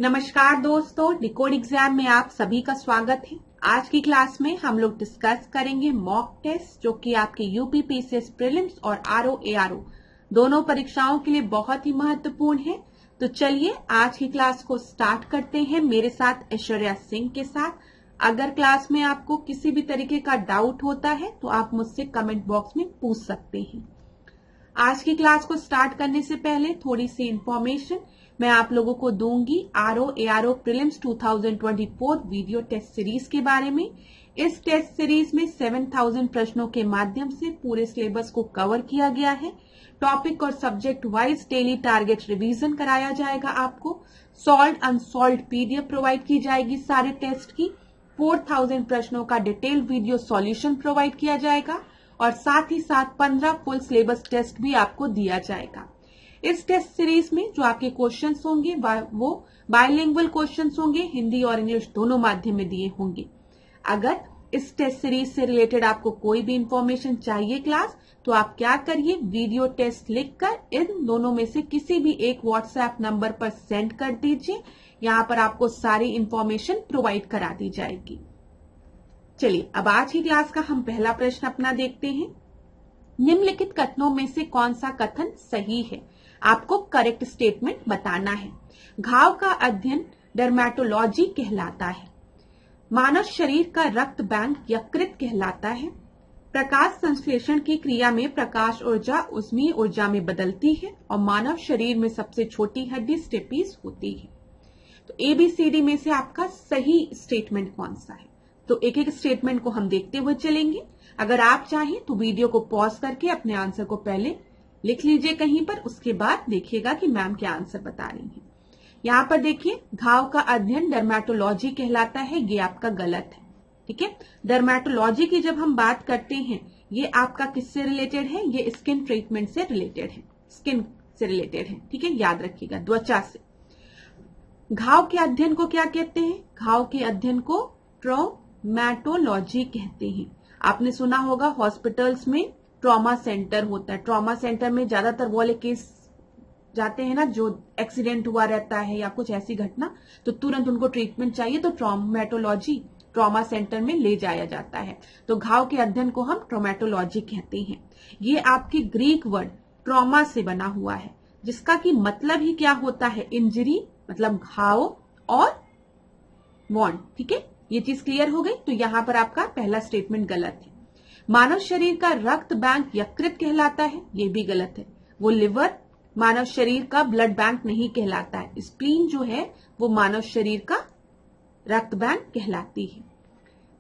नमस्कार दोस्तों, decode exam में आप सभी का स्वागत है। आज की क्लास में हम लोग डिस्कस करेंगे मॉक टेस्ट जो कि आपके यूपी पीसीएस प्रीलिम्स और आरओ एआरओ दोनों परीक्षाओं के लिए बहुत ही महत्वपूर्ण है। तो चलिए आज की क्लास को स्टार्ट करते हैं मेरे साथ ऐश्वर्या सिंह के साथ। अगर क्लास में आपको किसी भी तरीके का डाउट होता है तो आप मुझसे कमेंट बॉक्स में पूछ सकते हैं। आज की क्लास को स्टार्ट करने से पहले थोड़ी सी इंफॉर्मेशन मैं आप लोगों को दूंगी RO ARO prelims 2024 video test series के बारे में। इस टेस्ट सीरीज में 7000 प्रश्नों के माध्यम से पूरे सिलेबस को कवर किया गया है। टॉपिक और subject wise daily target revision कराया जाएगा। आपको सॉल्व्ड अनसॉल्व्ड पीडीएफ प्रोवाइड की जाएगी सारे टेस्ट की। 4000 प्रश्नों का डिटेल वीडियो सॉल्यूशन प्रोवाइड किया जाएगा और साथ ही साथ 15 फुल सिलेबस टेस्ट भी आपको दिया जाएगा। इस टेस्ट सीरीज में जो आपके क्वेश्चंस होंगे वो बाइलिंगुअल क्वेश्चंस होंगे, हिंदी और इंग्लिश दोनों माध्यम में दिए होंगे। अगर इस टेस्ट सीरीज से रिलेटेड आपको कोई भी इंफॉर्मेशन चाहिए क्लास, तो आप क्या करिए, वीडियो टेस्ट लिखकर इन दोनों में से किसी भी एक व्हाट्सएप नंबर पर सेंड कर दीजिए। यहाँ पर आपको सारी इंफॉर्मेशन प्रोवाइड करा दी जाएगी। चलिए अब आज की क्लास का हम पहला प्रश्न अपना देखते हैं। निम्नलिखित कथनों में से कौन सा कथन सही है? आपको करेक्ट स्टेटमेंट बताना है। घाव का अध्ययन डर्मेटोलॉजी कहलाता है। मानव शरीर का रक्त बैंक यकृत कहलाता है। प्रकाश संश्लेषण की क्रिया में प्रकाश ऊर्जा ऊष्मीय ऊर्जा में बदलती है और मानव शरीर में सबसे छोटी हड्डी स्टेपीज होती है। तो एबीसीडी में से आपका सही स्टेटमेंट कौन सा है? तो एक एक स्टेटमेंट को हम देखते हुए चलेंगे। अगर आप चाहें तो वीडियो को पॉज करके अपने आंसर को पहले लिख लीजिए कहीं पर, उसके बाद देखिएगा कि मैम क्या आंसर बता रही हैं। यहाँ पर देखिए, घाव का अध्ययन डर्मेटोलॉजी कहलाता है, ये आपका गलत है। ठीक है, डर्मेटोलॉजी की जब हम बात करते हैं ये आपका किससे रिलेटेड है? ये स्किन ट्रीटमेंट से रिलेटेड है, स्किन से रिलेटेड है। ठीक है, याद रखिएगा, त्वचा से। घाव के अध्ययन को क्या कहते हैं? घाव के अध्ययन को ट्रॉमेटोलॉजी कहते हैं। आपने सुना होगा हॉस्पिटल्स में ट्रॉमा सेंटर होता है। ट्रॉमा सेंटर में ज्यादातर वो वाले केस जाते हैं ना, जो एक्सीडेंट हुआ रहता है या कुछ ऐसी घटना, तो तुरंत उनको ट्रीटमेंट चाहिए तो ट्रॉमेटोलॉजी ट्रॉमा सेंटर में ले जाया जाता है। तो घाव के अध्ययन को हम ट्रॉमेटोलॉजी कहते हैं। ये आपकी ग्रीक वर्ड ट्रॉमा से बना हुआ है, जिसका कि मतलब ही क्या होता है? इंजरी, मतलब घाव, और वॉन्ड। ठीक है, ये चीज क्लियर हो गई। तो यहां पर आपका पहला स्टेटमेंट गलत है। मानव शरीर का रक्त बैंक यकृत कहलाता है, ये भी गलत है। वो लिवर मानव शरीर का ब्लड बैंक नहीं कहलाता है। स्प्लीन जो है वो मानव शरीर का रक्त बैंक कहलाती है।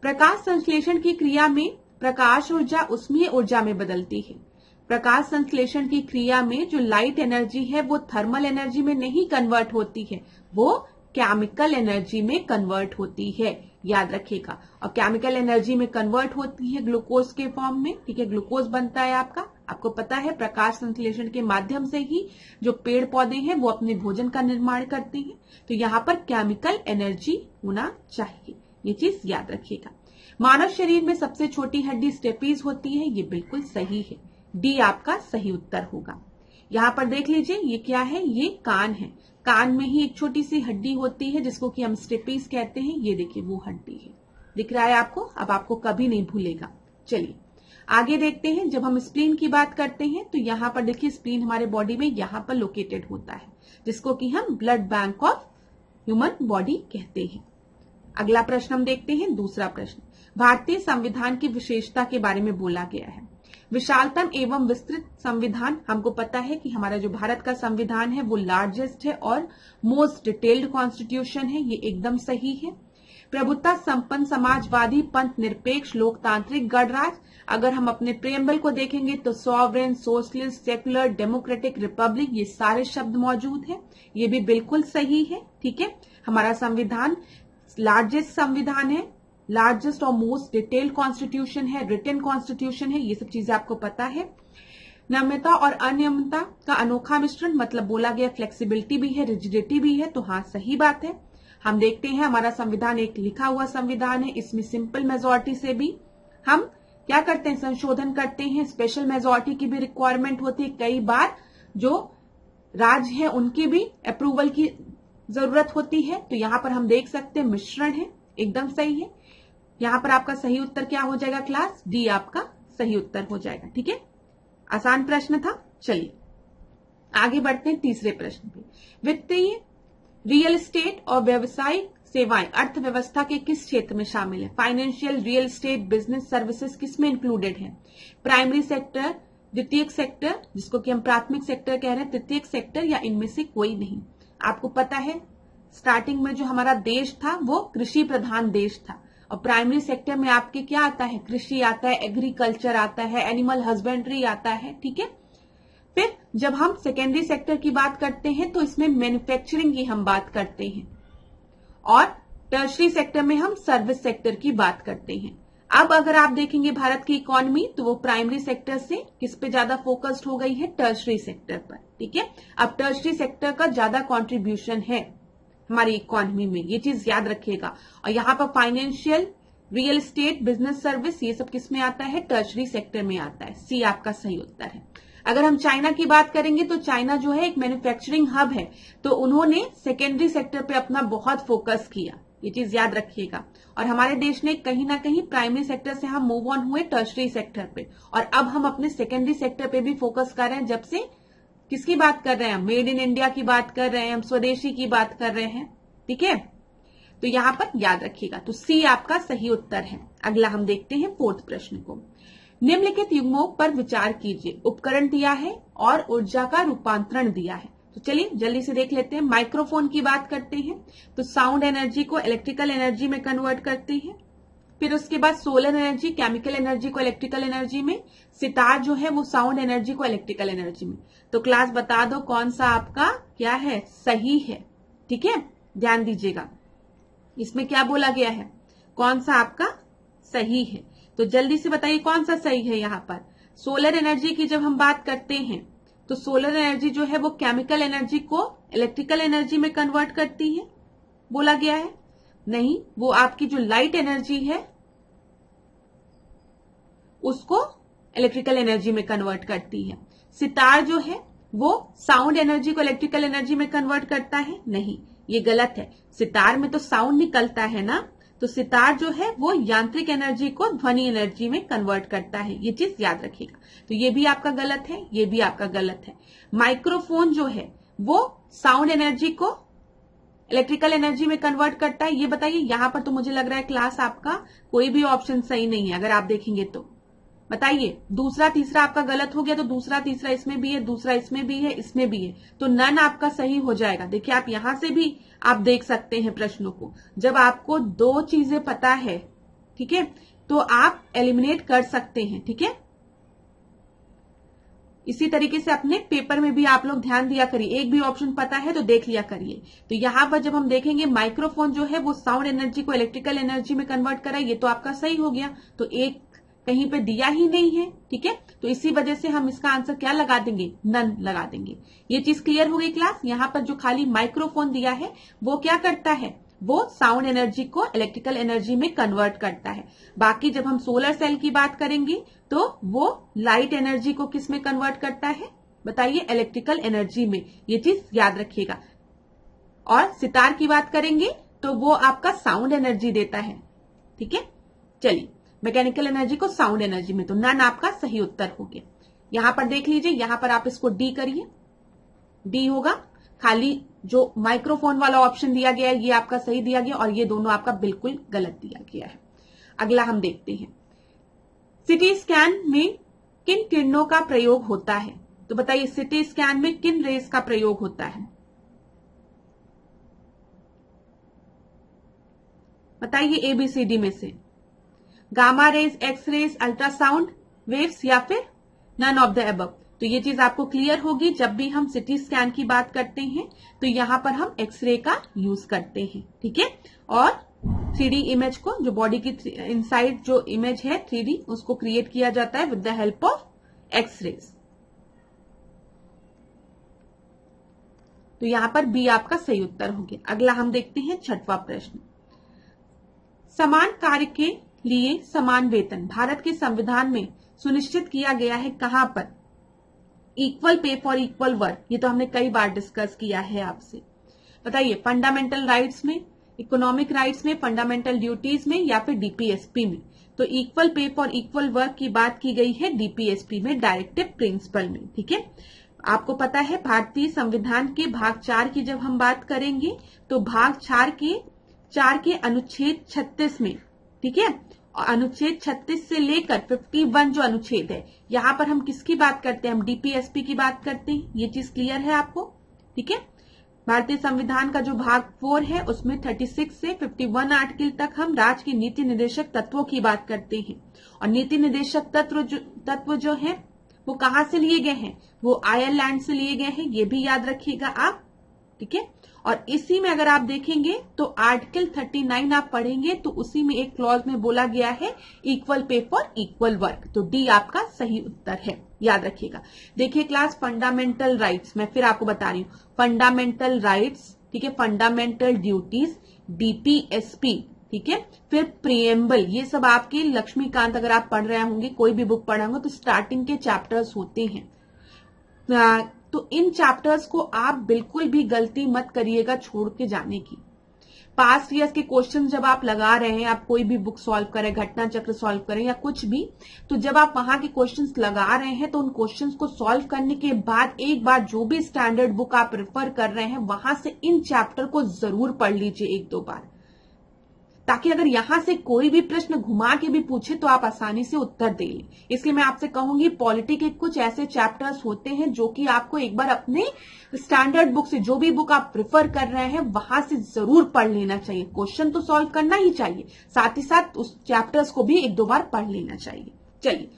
प्रकाश संश्लेषण की क्रिया में प्रकाश ऊर्जा ऊष्मीय ऊर्जा में बदलती है। प्रकाश संश्लेषण की क्रिया में जो लाइट एनर्जी है वो थर्मल एनर्जी में नहीं कन्वर्ट होती है, वो केमिकल एनर्जी में कन्वर्ट होती है, याद रखिएगा। और केमिकल एनर्जी में कन्वर्ट होती है ग्लूकोज के फॉर्म में। ठीक है, ग्लूकोज बनता है आपका, आपको पता है। प्रकाश संश्लेषण के माध्यम से ही जो पेड़ पौधे हैं वो अपने भोजन का निर्माण करते हैं। तो यहाँ पर केमिकल एनर्जी होना चाहिए, ये चीज याद रखिएगा। मानव शरीर में सबसे छोटी हड्डी स्टेपीज होती है, ये बिल्कुल सही है। डी आपका सही उत्तर होगा। यहाँ पर देख लीजिए, ये क्या है? ये कान है। कान में ही एक छोटी सी हड्डी होती है जिसको कि हम स्टेपीज कहते हैं। ये देखिए वो हड्डी है, दिख रहा है आपको? अब आपको कभी नहीं भूलेगा। चलिए आगे देखते हैं। जब हम स्प्लीन की बात करते हैं तो यहाँ पर देखिए, स्प्लीन हमारे बॉडी में यहाँ पर लोकेटेड होता है, जिसको कि हम blood bank of human body कहते हैं। अगला प्रश्न हम देखते हैं, दूसरा प्रश्न। भारतीय संविधान की विशेषता के बारे में बोला गया है। विशालतम एवं विस्तृत संविधान, हमको पता है कि हमारा जो भारत का संविधान है वो लार्जेस्ट है और मोस्ट डिटेल्ड कॉन्स्टिट्यूशन है, ये एकदम सही है। प्रभुत्व संपन्न समाजवादी पंथ निरपेक्ष लोकतांत्रिक गणराज्य, अगर हम अपने प्रेम्बल को देखेंगे तो sovereign, socialist, secular, democratic, Republic, ये सारे शब्द मौजूद हैं, ये भी बिल्कुल सही है। ठीक है, हमारा संविधान लार्जेस्ट संविधान है, लार्जेस्ट और मोस्ट डिटेल्ड कॉन्स्टिट्यूशन है, रिटन कॉन्स्टिट्यूशन है, ये सब चीजें आपको पता है। नम्यता और अनियमितता का अनोखा मिश्रण, मतलब बोला गया फ्लेक्सिबिलिटी भी है, रिजिडिटी भी है, तो हाँ सही बात है। हम देखते हैं हमारा संविधान एक लिखा हुआ संविधान है, इसमें सिंपल मेजोरिटी से भी हम क्या करते हैं? संशोधन करते हैं। स्पेशल मेजोरिटी की भी रिक्वायरमेंट होती है। कई बार जो राज्य है उनकी भी अप्रूवल की जरूरत होती है। तो यहाँ पर हम देख सकते हैं मिश्रण है, एकदम सही है। यहाँ पर आपका सही उत्तर क्या हो जाएगा क्लास? डी आपका सही उत्तर हो जाएगा। ठीक है, आसान प्रश्न था। चलिए आगे बढ़ते हैं तीसरे प्रश्न पे। वित्तीय, रियल एस्टेट और व्यवसायिक सेवाएं अर्थव्यवस्था के किस क्षेत्र में शामिल है? Financial, real estate, business services किस में इंक्लूडेड है? प्राइमरी सेक्टर, द्वितीयक सेक्टर जिसको कि हम प्राथमिक सेक्टर कह रहे हैं, तृतीयक सेक्टर, या इनमें से कोई नहीं? आपको पता है स्टार्टिंग में जो हमारा देश था वो कृषि प्रधान देश था, और प्राइमरी सेक्टर में आपके क्या आता है? कृषि आता है, एग्रीकल्चर आता है, एनिमल हस्बेंड्री आता है। ठीक है, फिर जब हम सेकेंडरी सेक्टर की बात करते हैं तो इसमें मैन्युफैक्चरिंग की हम बात करते हैं, और टर्शरी सेक्टर में हम सर्विस सेक्टर की बात करते हैं। अब अगर आप देखेंगे भारत की इकोनॉमी तो वो प्राइमरी सेक्टर से किस पे ज्यादा फोकस्ड हो गई है? टर्शरी सेक्टर पर। ठीक है, अब टर्शरी सेक्टर का ज्यादा कंट्रीब्यूशन है हमारी इकोनॉमी में, ये चीज याद रखिएगा। और यहाँ पर financial, real estate, business service ये सब किस में आता है? टर्शरी सेक्टर में आता है। सी आपका सही उत्तर है। अगर हम चाइना की बात करेंगे तो चाइना जो है एक मैन्युफैक्चरिंग हब है, तो उन्होंने सेकेंडरी सेक्टर पे अपना बहुत फोकस किया, ये चीज याद रखिएगा। और हमारे देश ने कहीं ना कहीं प्राइमरी सेक्टर से हम मूव ऑन हुए टर्शरी सेक्टर पे, और अब हम अपने सेकेंडरी सेक्टर पे भी फोकस कर रहे हैं। जब से किसकी बात कर रहे हैं? मेड इन इंडिया की बात कर रहे हैं, हम स्वदेशी की बात कर रहे हैं। ठीक है, तो यहां पर याद रखिएगा। तो सी आपका सही उत्तर है। अगला हम देखते हैं फोर्थ प्रश्न को। निम्नलिखित युग्मों पर विचार कीजिए। उपकरण दिया है और ऊर्जा का रूपांतरण दिया है। तो चलिए जल्दी से देख लेते हैं। माइक्रोफोन की बात करते हैं तो साउंड एनर्जी को इलेक्ट्रिकल एनर्जी में कन्वर्ट करते हैं। फिर उसके बाद सोलर एनर्जी केमिकल एनर्जी को इलेक्ट्रिकल एनर्जी में, सितार जो है वो साउंड एनर्जी को इलेक्ट्रिकल एनर्जी में। तो क्लास बता दो कौन सा आपका क्या है? सही है। ठीक है, ध्यान दीजिएगा इसमें क्या बोला गया है, कौन सा आपका सही है। तो जल्दी से बताइए कौन सा सही है। यहाँ पर सोलर एनर्जी की जब हम बात करते हैं तो सोलर एनर्जी जो है वो केमिकल एनर्जी को इलेक्ट्रिकल एनर्जी में कन्वर्ट करती है, बोला गया है। नहीं, वो आपकी जो लाइट एनर्जी है उसको इलेक्ट्रिकल एनर्जी में कन्वर्ट करती है। सितार जो है वो साउंड एनर्जी को इलेक्ट्रिकल एनर्जी में कन्वर्ट करता है। नहीं, ये गलत है। सितार में तो साउंड निकलता है ना, तो सितार जो है वो यांत्रिक एनर्जी को ध्वनि एनर्जी में कन्वर्ट करता है, ये चीज याद रखिएगा। तो ये भी आपका गलत है, ये भी आपका गलत है। माइक्रोफोन जो है वो साउंड एनर्जी को इलेक्ट्रिकल एनर्जी में कन्वर्ट करता है, ये बताइए। यहां पर तो मुझे लग रहा है क्लास आपका कोई भी ऑप्शन सही नहीं है। अगर आप देखेंगे तो बताइए, दूसरा तीसरा आपका गलत हो गया, तो दूसरा तीसरा इसमें भी है, दूसरा इसमें भी है, इसमें भी है, तो नन आपका सही हो जाएगा। देखिए आप यहां से भी आप देख सकते हैं प्रश्नों को। जब आपको दो चीजें पता है, ठीक है, तो आप एलिमिनेट कर सकते हैं। ठीक है, इसी तरीके से अपने पेपर में भी आप लोग ध्यान दिया करिए। एक भी ऑप्शन पता है तो देख लिया करिए। तो यहां पर जब हम देखेंगे माइक्रोफोन जो है वो साउंड एनर्जी को इलेक्ट्रिकल एनर्जी में कन्वर्ट करा, ये तो आपका सही हो गया। तो एक कहीं पे दिया ही नहीं है, ठीक है, तो इसी वजह से हम इसका आंसर क्या लगा देंगे? नन लगा देंगे। ये चीज क्लियर हो गई क्लास। यहां पर जो खाली माइक्रोफोन दिया है वो क्या करता है? वो साउंड एनर्जी को इलेक्ट्रिकल एनर्जी में कन्वर्ट करता है। बाकी जब हम सोलर सेल की बात करेंगे तो वो लाइट एनर्जी को किस में कन्वर्ट करता है? बताइए, इलेक्ट्रिकल एनर्जी में। ये चीज याद रखिएगा। और सितार की बात करेंगे तो वो आपका साउंड एनर्जी देता है। ठीक है, चलिए, मैकेनिकल एनर्जी को साउंड एनर्जी में, तो नन आपका सही उत्तर हो गया। यहां पर देख लीजिए, यहां पर आप इसको डी करिए, डी होगा। खाली जो माइक्रोफोन वाला ऑप्शन दिया गया है ये आपका सही दिया गया, और ये दोनों आपका बिल्कुल गलत दिया गया है। अगला हम देखते हैं, सिटी स्कैन में किन किरणों का प्रयोग होता है? तो बताइए, सिटी स्कैन में किन रेस का प्रयोग होता है? बताइए एबीसीडी में से। Gamma rays, X rays, ultrasound waves, या फिर नन ऑफ द अबव। तो ये चीज आपको क्लियर होगी। जब भी हम सिटी स्कैन की बात करते हैं तो यहां पर हम एक्सरे का यूज करते हैं। ठीक है, और 3D इमेज को, जो बॉडी की इनसाइड जो इमेज है 3D, उसको क्रिएट किया जाता है with the help of X rays. तो यहां पर बी आपका सही उत्तर हो गया। अगला हम देखते हैं छठवां प्रश्न, समान कार्य के लिए समान वेतन भारत के संविधान में सुनिश्चित किया गया है कहां पर? Equal pay for equal work, ये तो हमने कई बार डिस्कस किया है आपसे। बताइए, फंडामेंटल राइट्स में, इकोनॉमिक राइट्स में, फंडामेंटल ड्यूटीज में या फिर डीपीएसपी में? तो equal pay for equal work की बात की गई है डीपीएसपी में, डायरेक्टिव प्रिंसिपल में। ठीक है, आपको पता है भारतीय संविधान के भाग 4 की जब हम बात करेंगे तो भाग 4 के अनुच्छेद 36 में, ठीक है, अनुच्छेद 36 से लेकर 51 जो अनुच्छेद है, यहां पर हम किसकी बात करते हैं? हम डीपीएसपी की बात करते हैं। ये चीज क्लियर है आपको? ठीक है, भारतीय संविधान का जो भाग 4 है उसमें 36 से 51 आर्टिकल तक हम राज्य के नीति निर्देशक तत्वों की बात करते हैं। और नीति निर्देशक तत्व जो है वो कहां से लिए गए हैं? वो आयरलैंड से लिए गए हैं, ये भी याद रखिएगा आप। ठीक है, और इसी में अगर आप देखेंगे तो आर्टिकल 39 आप पढ़ेंगे तो उसी में एक क्लॉज में बोला गया है equal pay for equal work. तो डी आपका सही उत्तर है, याद रखिएगा। देखिए क्लास, फंडामेंटल राइट्स मैं फिर आपको बता रही हूँ, फंडामेंटल राइट्स, ठीक है, फंडामेंटल ड्यूटीज, डीपीएसपी, ठीक है, फिर प्रिएम्बल, ये सब आपके लक्ष्मीकांत अगर आप पढ़ रहे होंगे, कोई भी बुक पढ़ा होंगे तो स्टार्टिंग के चैप्टर्स होते हैं। तो इन चैप्टर्स को आप बिल्कुल भी गलती मत करिएगा छोड़ के जाने की। पास्ट ईयर्स के क्वेश्चन जब आप लगा रहे हैं, आप कोई भी बुक सॉल्व करें, घटना चक्र सॉल्व करें या कुछ भी, तो जब आप वहां के क्वेश्चंस लगा रहे हैं तो उन क्वेश्चंस को सॉल्व करने के बाद एक बार जो भी स्टैंडर्ड बुक आप रेफर कर रहे हैं वहां से इन चैप्टर को जरूर पढ़ लीजिए 1-2 बार, ताकि अगर यहां से कोई भी प्रश्न घुमा के भी पूछे तो आप आसानी से उत्तर दे लें। इसलिए मैं आपसे कहूंगी, पॉलिटी के कुछ ऐसे चैप्टर्स होते हैं जो कि आपको एक बार अपने स्टैंडर्ड बुक से, जो भी बुक आप प्रेफर कर रहे हैं वहां से जरूर पढ़ लेना चाहिए। क्वेश्चन तो सॉल्व करना ही चाहिए, साथ ही साथ उस चैप्टर्स को भी 1-2 बार पढ़ लेना चाहिए। चलिए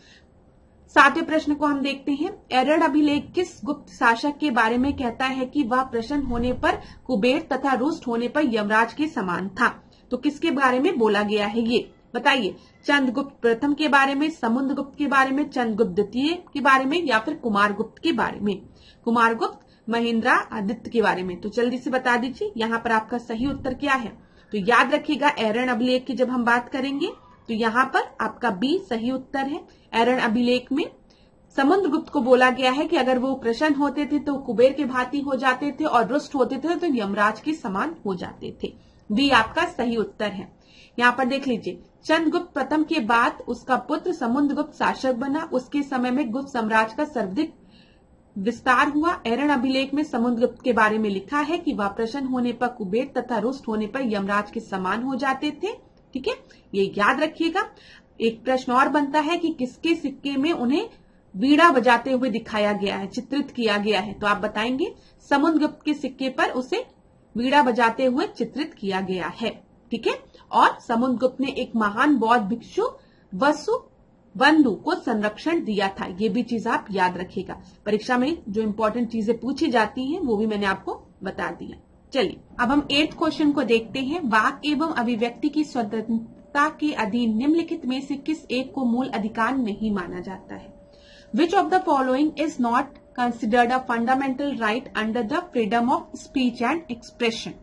7वें प्रश्न को हम देखते हैं। एरर अभिलेख किस गुप्त शासक के बारे में कहता है कि वह प्रसन्न होने पर कुबेर तथा रुष्ट होने पर यमराज के समान था? तो किसके बारे में बोला गया है ये बताइए? चंद्रगुप्त प्रथम के बारे में, समुद्रगुप्त के बारे में, चंद्रगुप्त द्वितीय के बारे में या फिर कुमारगुप्त के बारे में? कुमारगुप्त, महेंद्र आदित्य के बारे में। तो जल्दी से बता दीजिए यहाँ पर आपका सही उत्तर क्या है। तो याद रखिएगा, एरन अभिलेख की जब हम बात करेंगे तो यहाँ पर आपका बी सही उत्तर है। एरन अभिलेख में समुद्रगुप्त को बोला गया है कि अगर वो प्रसन्न होते थे तो कुबेर के भांति हो जाते थे और रुष्ट होते थे तो यमराज के समान हो जाते थे। बी आपका सही उत्तर है। यहाँ पर देख लीजिए, चंद्रगुप्त प्रथम के बाद उसका पुत्र समुद्रगुप्त शासक बना। उसके समय में गुप्त साम्राज्य का सर्वाधिक विस्तार हुआ। एरन अभिलेख में समुद्रगुप्त के बारे में लिखा है कि वह प्रसन्न होने पर कुबेर तथा रुष्ट होने पर यमराज के समान हो जाते थे। ठीक है, ये याद रखिएगा। एक प्रश्न और बनता है कि किसके सिक्के में उन्हें वीणा बजाते हुए दिखाया गया है, चित्रित किया गया है? तो आप बताएंगे समुद्रगुप्त के सिक्के पर उसे वीणा बजाते हुए चित्रित किया गया है। ठीक है, और समुद्रगुप्त ने एक महान बौद्ध भिक्षु वसुबंधु को संरक्षण दिया था। ये भी चीज आप याद रखिएगा। परीक्षा में जो इंपॉर्टेंट चीजें पूछी जाती हैं वो भी मैंने आपको बता दिया। चलिए अब हम 8th क्वेश्चन को देखते हैं। वाक एवं अभिव्यक्ति की स्वतंत्रता के अधीन निम्नलिखित में से किस एक को मूल अधिकार नहीं माना जाता है? Which of the following is not considered a fundamental right under the freedom of speech and expression?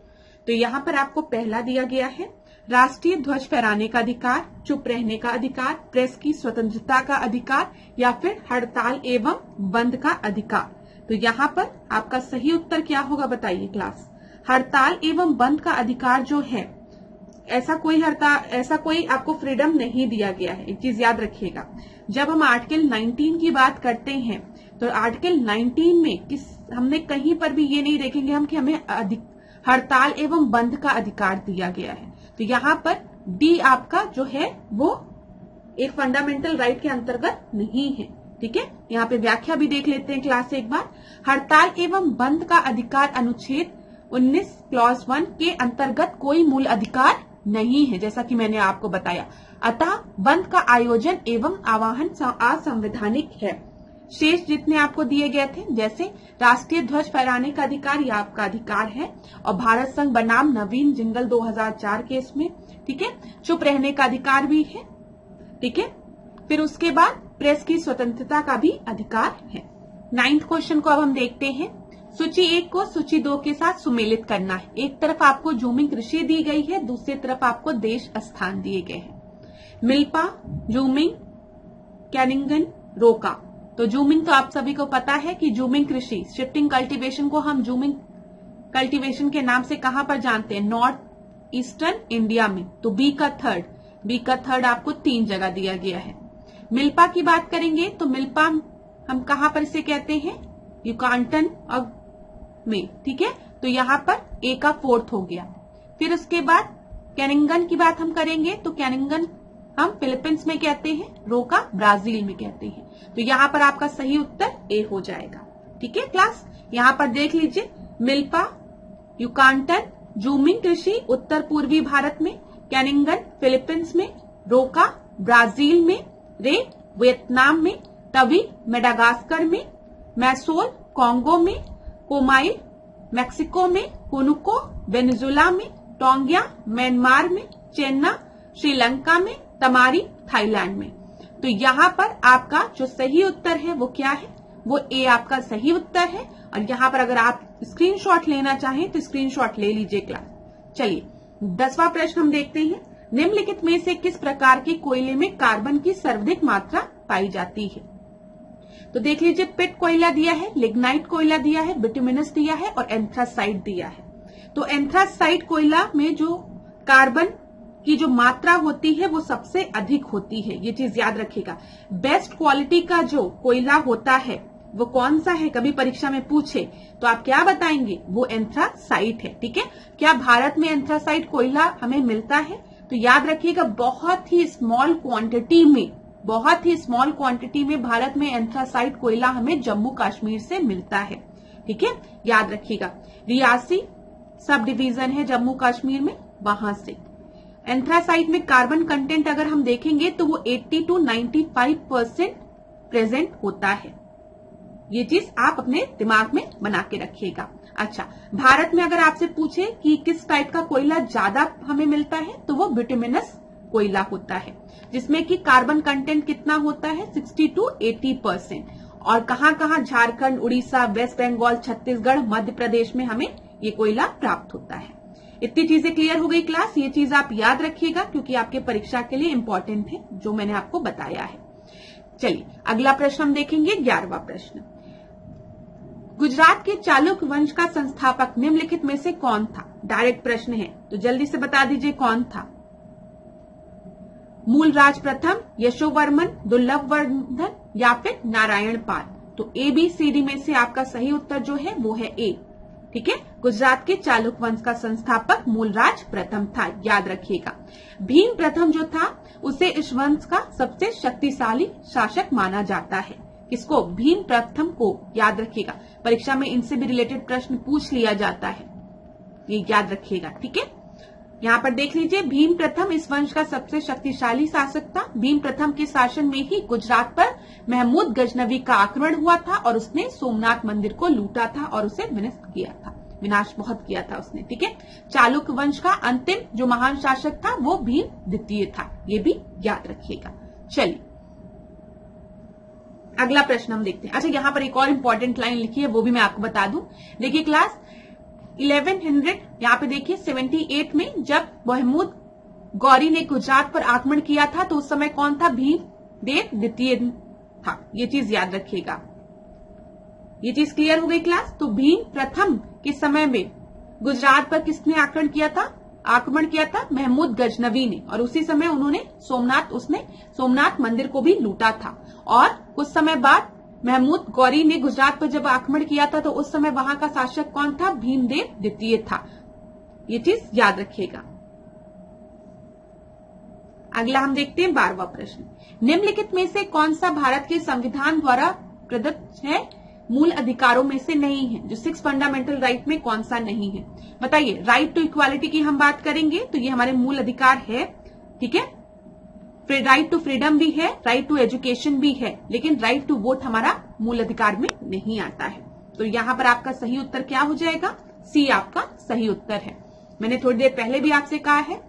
तो यहाँ पर आपको पहला दिया गया है राष्ट्रीय ध्वज फहराने का अधिकार, चुप रहने का अधिकार, प्रेस की स्वतंत्रता का अधिकार या फिर हड़ताल एवं बंद का अधिकार। तो यहाँ पर आपका सही उत्तर क्या होगा बताइए क्लास? हड़ताल एवं बंद का अधिकार जो है, ऐसा कोई आपको फ्रीडम नहीं दिया गया है। एक चीज याद रखिएगा, जब हम आर्टिकल 19 की बात करते हैं तो आर्टिकल 19 में हमने कहीं पर भी ये नहीं देखेंगे हम कि हमें हड़ताल एवं बंद का अधिकार दिया गया है। तो यहाँ पर डी आपका जो है वो एक फंडामेंटल राइट के अंतर्गत नहीं है। ठीक है, यहाँ पे व्याख्या भी देख लेते हैं क्लास एक बार। हड़ताल एवं बंद का अधिकार अनुच्छेद 19 क्लॉज 1 के अंतर्गत कोई मूल अधिकार नहीं है, जैसा कि मैंने आपको बताया। अतः बंद का आयोजन एवं आवाहन असंवैधानिक है। शेष जितने आपको दिए गए थे, जैसे राष्ट्रीय ध्वज फहराने का अधिकार, यह आपका अधिकार है, और भारत संघ बनाम नवीन जिंगल 2004 केस में, ठीक है, चुप रहने का अधिकार भी है। ठीक है, फिर उसके बाद प्रेस की स्वतंत्रता का भी अधिकार है। 9th क्वेश्चन को अब हम देखते हैं। सूची 1 को सूची 2 के साथ सुमेलित करना है। एक तरफ आपको जूमिंग कृषि दी गई है, दूसरी तरफ आपको देश स्थान दिए गए हैं। मिल्पा, जूमिंग, कैनिंगन, रोका। तो जूमिंग तो आप सभी को पता है कि जूमिंग कृषि, शिफ्टिंग कल्टीवेशन को हम जूमिंग कल्टीवेशन के नाम से कहां पर जानते हैं? नॉर्थ ईस्टर्न इंडिया में। तो बी का थर्ड आपको 3 जगह दिया गया है। मिल्पा की बात करेंगे तो मिल्पा हम कहां पर इसे कहते हैं? युकांटन में, ठीक है। तो यहां पर ए का 4th हो गया। फिर उसके बाद कैनिंगन की बात हम करेंगे तो कैनिंगन हम फिलीपींस में कहते हैं, रोका ब्राजील में कहते हैं। तो यहां पर आपका सही उत्तर ए हो जाएगा, ठीक है क्लास। यहां पर देख लीजिए, मिल्पा युकांटन जूमिंग कृषि उत्तर पूर्वी भारत में, कैनिंगन फिलीपींस में, रोका ब्राजील में, रे वियतनाम में, तवी मेडागास्कर में, मैसोल कोंगो में, कोमाइल मैक्सिको में, हुनुको वेनेजुला में, टोंगिया म्यांमार में, चेन्ना श्रीलंका में, तमारी थाईलैंड में। तो यहाँ पर आपका जो सही उत्तर है वो क्या है? वो ए आपका सही उत्तर है। और यहाँ पर अगर आप स्क्रीनशॉट लेना चाहें तो स्क्रीनशॉट ले लीजिए क्लास। चलिए 10वां प्रश्न हम देखते हैं। निम्नलिखित में से किस प्रकार के कोयले में कार्बन की सर्वाधिक मात्रा पाई जाती है? तो देख लीजिए, पिट कोयला दिया है, लिग्नाइट कोयला दिया है, बिटुमिनस दिया है और एंथ्रासाइट दिया है। तो एंथ्रासाइट कोयला में जो कार्बन की जो मात्रा होती है वो सबसे अधिक होती है, ये चीज याद रखिएगा। बेस्ट क्वालिटी का जो कोयला होता है वो कौन सा है? कभी परीक्षा में पूछे तो आप क्या बताएंगे? वो एंथ्रासाइट है, ठीक है। क्या भारत में एंथ्रासाइट कोयला हमें मिलता है? तो याद रखिएगा, बहुत ही स्मॉल क्वांटिटी में भारत में एंथ्रासाइट कोयला हमें जम्मू कश्मीर से मिलता है, ठीक है, याद रखिएगा। रियासी सब डिवीजन है जम्मू कश्मीर में, वहां से एंथ्रासाइट में कार्बन कंटेंट अगर हम देखेंगे तो वो 80 to 95% प्रेजेंट होता है। ये चीज आप अपने दिमाग में बना के रखिएगा। अच्छा, भारत में अगर आपसे पूछे कि किस टाइप का कोयला ज्यादा हमें मिलता है तो वो बिटुमिनस कोयला होता है, जिसमें कि कार्बन कंटेंट कितना होता है? 60 to 80%। और कहां कहां? झारखंड, उड़ीसा, वेस्ट बंगाल, छत्तीसगढ़, मध्य प्रदेश में हमें ये कोयला प्राप्त होता है। इतनी चीजें क्लियर हो गई क्लास। ये चीज आप याद रखिएगा क्योंकि आपके परीक्षा के लिए इंपॉर्टेंट है जो मैंने आपको बताया है। चलिए अगला प्रश्न हम देखेंगे, 11वां प्रश्न। गुजरात के चालुक्य वंश का संस्थापक निम्नलिखित में से कौन था? डायरेक्ट प्रश्न है तो जल्दी से बता दीजिए कौन था? मूलराज प्रथम, यशोवर्मन, दुर्लभवर्धन या फिर नारायण पाल। तो ABCD में से आपका सही उत्तर जो है वो है ए, ठीक है। गुजरात के चालुक्य वंश का संस्थापक मूलराज प्रथम था, याद रखिएगा। भीम प्रथम जो था उसे इस वंश का सबसे शक्तिशाली शासक माना जाता है। किसको? भीम प्रथम को, याद रखिएगा। परीक्षा में इनसे भी रिलेटेड प्रश्न पूछ लिया जाता है, ये याद रखिएगा, ठीक है। यहाँ पर देख लीजिए, भीम प्रथम इस वंश का सबसे शक्तिशाली शासक था। भीम प्रथम के शासन में ही गुजरात पर महमूद गजनवी का आक्रमण हुआ था और उसने सोमनाथ मंदिर को लूटा था और उसे विनाश बहुत किया था उसने, ठीक है। चालुक्य वंश का अंतिम जो महान शासक था वो भीम द्वितीय था, ये भी याद रखिएगा। चलिए अगला प्रश्न हम देखते हैं। अच्छा, यहाँ पर एक और इंपॉर्टेंट लाइन लिखी है, वो भी मैं आपको बता दूं। देखिए क्लास, 1100 यहाँ पे देखिए 78 में जब महमूद गौरी ने गुजरात पर आक्रमण किया था तो उस समय कौन था? भीम देव द्वितीय था, ये चीज याद रखिएगा। ये चीज क्लियर हो गई क्लास। तो भीम प्रथम के समय में गुजरात पर किसने आक्रमण किया था? महमूद गजनवी ने, और उसी समय उन्होंने सोमनाथ मंदिर को भी लूटा था। और कुछ समय बाद महमूद गौरी ने गुजरात पर जब आक्रमण किया था तो उस समय वहां का शासक कौन था? भीमदेव द्वितीय था, ये चीज याद रखिएगा। अगला हम देखते हैं 12वां प्रश्न। निम्नलिखित में से कौन सा भारत के संविधान द्वारा प्रदत्त है मूल अधिकारों में से नहीं है? जो 6 फंडामेंटल राइट में कौन सा नहीं है? बताइए। राइट टू इक्वालिटी की हम बात करेंगे तो ये हमारे मूल अधिकार है, ठीक है। राइट टू फ्रीडम भी है, राइट टू एजुकेशन भी है, लेकिन राइट टू वोट हमारा मूल अधिकार में नहीं आता है। तो यहाँ पर आपका सही उत्तर क्या हो जाएगा? सी आपका सही उत्तर है। मैंने थोड़ी देर पहले भी आपसे कहा है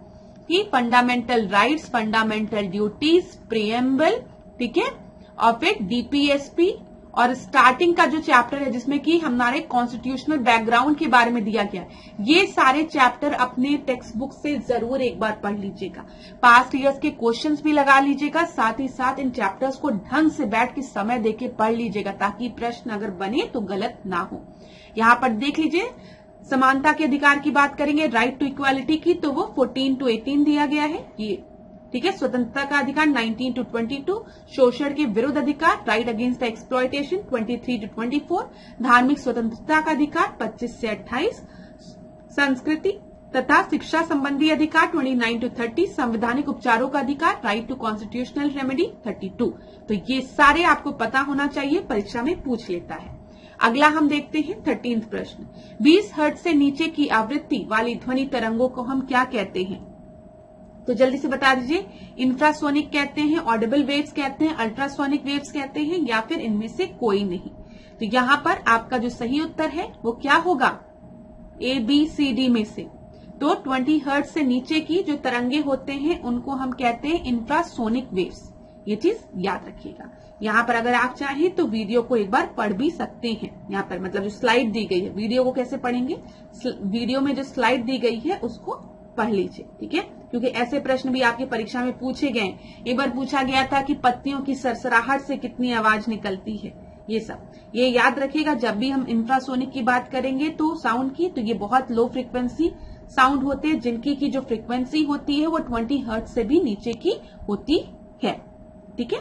कि fundamental rights, fundamental duties, preamble, ठीक है, और फिर DPSP और स्टार्टिंग का जो चैप्टर है जिसमें कि हमारे कॉन्स्टिट्यूशनल बैकग्राउंड के बारे में दिया गया है, ये सारे चैप्टर अपने टेक्स्ट बुक से जरूर एक बार पढ़ लीजिएगा। पास्ट ईयर्स के क्वेश्चंस भी लगा लीजिएगा, साथ ही साथ इन चैप्टर्स को ढंग से बैठ के समय देके पढ़ लीजिएगा ताकि प्रश्न अगर बने तो गलत ना हो। यहाँ पर देख लीजिए, समानता के अधिकार की बात करेंगे, राइट टू इक्वालिटी की, तो वो 14 to 18 दिया गया है ये, ठीक है। स्वतंत्रता का अधिकार 19 to 22, शोषण के विरुद्ध अधिकार, right against the exploitation 23 to 24, धार्मिक स्वतंत्रता का अधिकार 25 से 28, संस्कृति तथा शिक्षा संबंधी अधिकार 29 to 30, संवैधानिक उपचारों का अधिकार, राइट टू कॉन्स्टिट्यूशनल रेमेडी 32। तो ये सारे आपको पता होना चाहिए, परीक्षा में पूछ लेता है। अगला हम देखते हैं 13th प्रश्न, 20 हर्ट्ज से नीचे की आवृत्ति वाली ध्वनि तरंगों को हम क्या कहते हैं? तो जल्दी से बता दीजिए, इंफ्रासोनिक कहते हैं, ऑडिबल वेव्स कहते हैं, अल्ट्रासोनिक वेव्स कहते हैं, या फिर इनमें से कोई नहीं। तो यहां पर आपका जो सही उत्तर है वो क्या होगा? ABCD में से। तो 20 हर्ट्ज से नीचे की जो तरंगे होते हैं उनको हम कहते हैं इंफ्रासोनिक वेव्स। ये चीज याद रखिएगा। यहाँ पर अगर आप चाहें तो वीडियो को एक बार पढ़ भी सकते हैं। यहाँ पर मतलब जो स्लाइड दी गई है, वीडियो को कैसे पढ़ेंगे, वीडियो में जो स्लाइड दी गई है उसको पढ़ लीजिए, ठीक है, क्योंकि ऐसे प्रश्न भी आपकी परीक्षा में पूछे गए। एक बार पूछा गया था कि पत्तियों की सरसराहट से कितनी आवाज निकलती है, ये सब ये याद रखिएगा। जब भी हम इंफ्रासोनिक की बात करेंगे तो साउंड की, तो ये बहुत लो फ्रीक्वेंसी साउंड होते हैं जिनकी की जो फ्रीक्वेंसी होती है वो 20 हर्ट्ज से भी नीचे की होती है, ठीक है।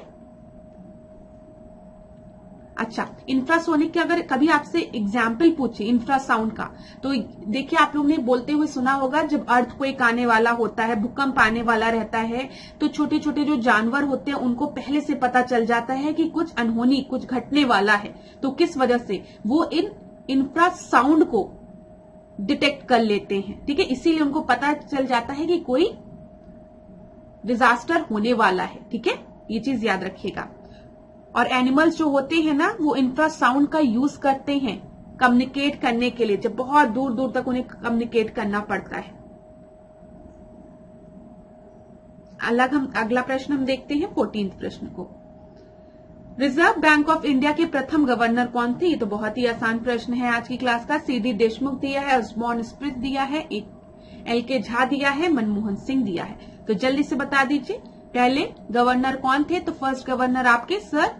अच्छा, इंफ्रासोनिक के अगर कभी आपसे एग्जाम्पल पूछे इंफ्रासाउंड का, तो देखिए आप लोग ने बोलते हुए सुना होगा, जब अर्थक्वेक आने वाला होता है, भूकंप आने वाला रहता है, तो छोटे छोटे जो जानवर होते हैं उनको पहले से पता चल जाता है कि कुछ अनहोनी, कुछ घटने वाला है। तो किस वजह से? वो इन इंफ्रासाउंड को डिटेक्ट कर लेते हैं, ठीक है, इसीलिए उनको पता चल जाता है कि कोई डिजास्टर होने वाला है, ठीक है, ये चीज याद रखिएगा। और एनिमल्स जो होते हैं ना, वो इंफ्रासाउंड का यूज करते हैं कम्युनिकेट करने के लिए, जब बहुत दूर दूर तक उन्हें कम्युनिकेट करना पड़ता है। अगला प्रश्न हम देखते हैं 14th प्रश्न को। रिजर्व बैंक ऑफ इंडिया के प्रथम गवर्नर कौन थे? ये तो बहुत ही आसान प्रश्न है आज की क्लास का। CD देशमुख दिया है, ऑसबॉर्न स्मिथ दिया है, LK झा दिया है, मनमोहन सिंह दिया है। तो जल्दी से बता दीजिए पहले गवर्नर कौन थे? तो फर्स्ट गवर्नर आपके सर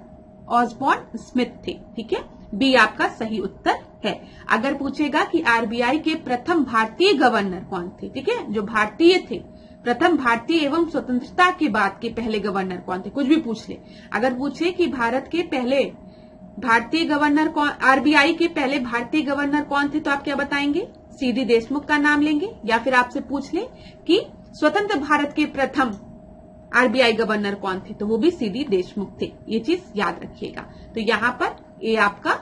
ऑसबॉर्न स्मिथ थे, ठीक है, बी आपका सही उत्तर है। अगर पूछेगा कि RBI के प्रथम भारतीय गवर्नर कौन थे, ठीक है, जो भारतीय थे, प्रथम भारतीय एवं स्वतंत्रता के बाद के पहले गवर्नर कौन थे, कुछ भी पूछ ले। अगर पूछे कि भारत के पहले भारतीय गवर्नर कौन, RBI के पहले भारतीय गवर्नर कौन थे, तो आप क्या बताएंगे? CD देशमुख का नाम लेंगे। या फिर आपसे पूछ ले कि स्वतंत्र भारत के प्रथम RBI गवर्नर कौन थे, तो वो भी CD देशमुख थे। ये चीज याद रखिएगा। तो यहाँ पर ए आपका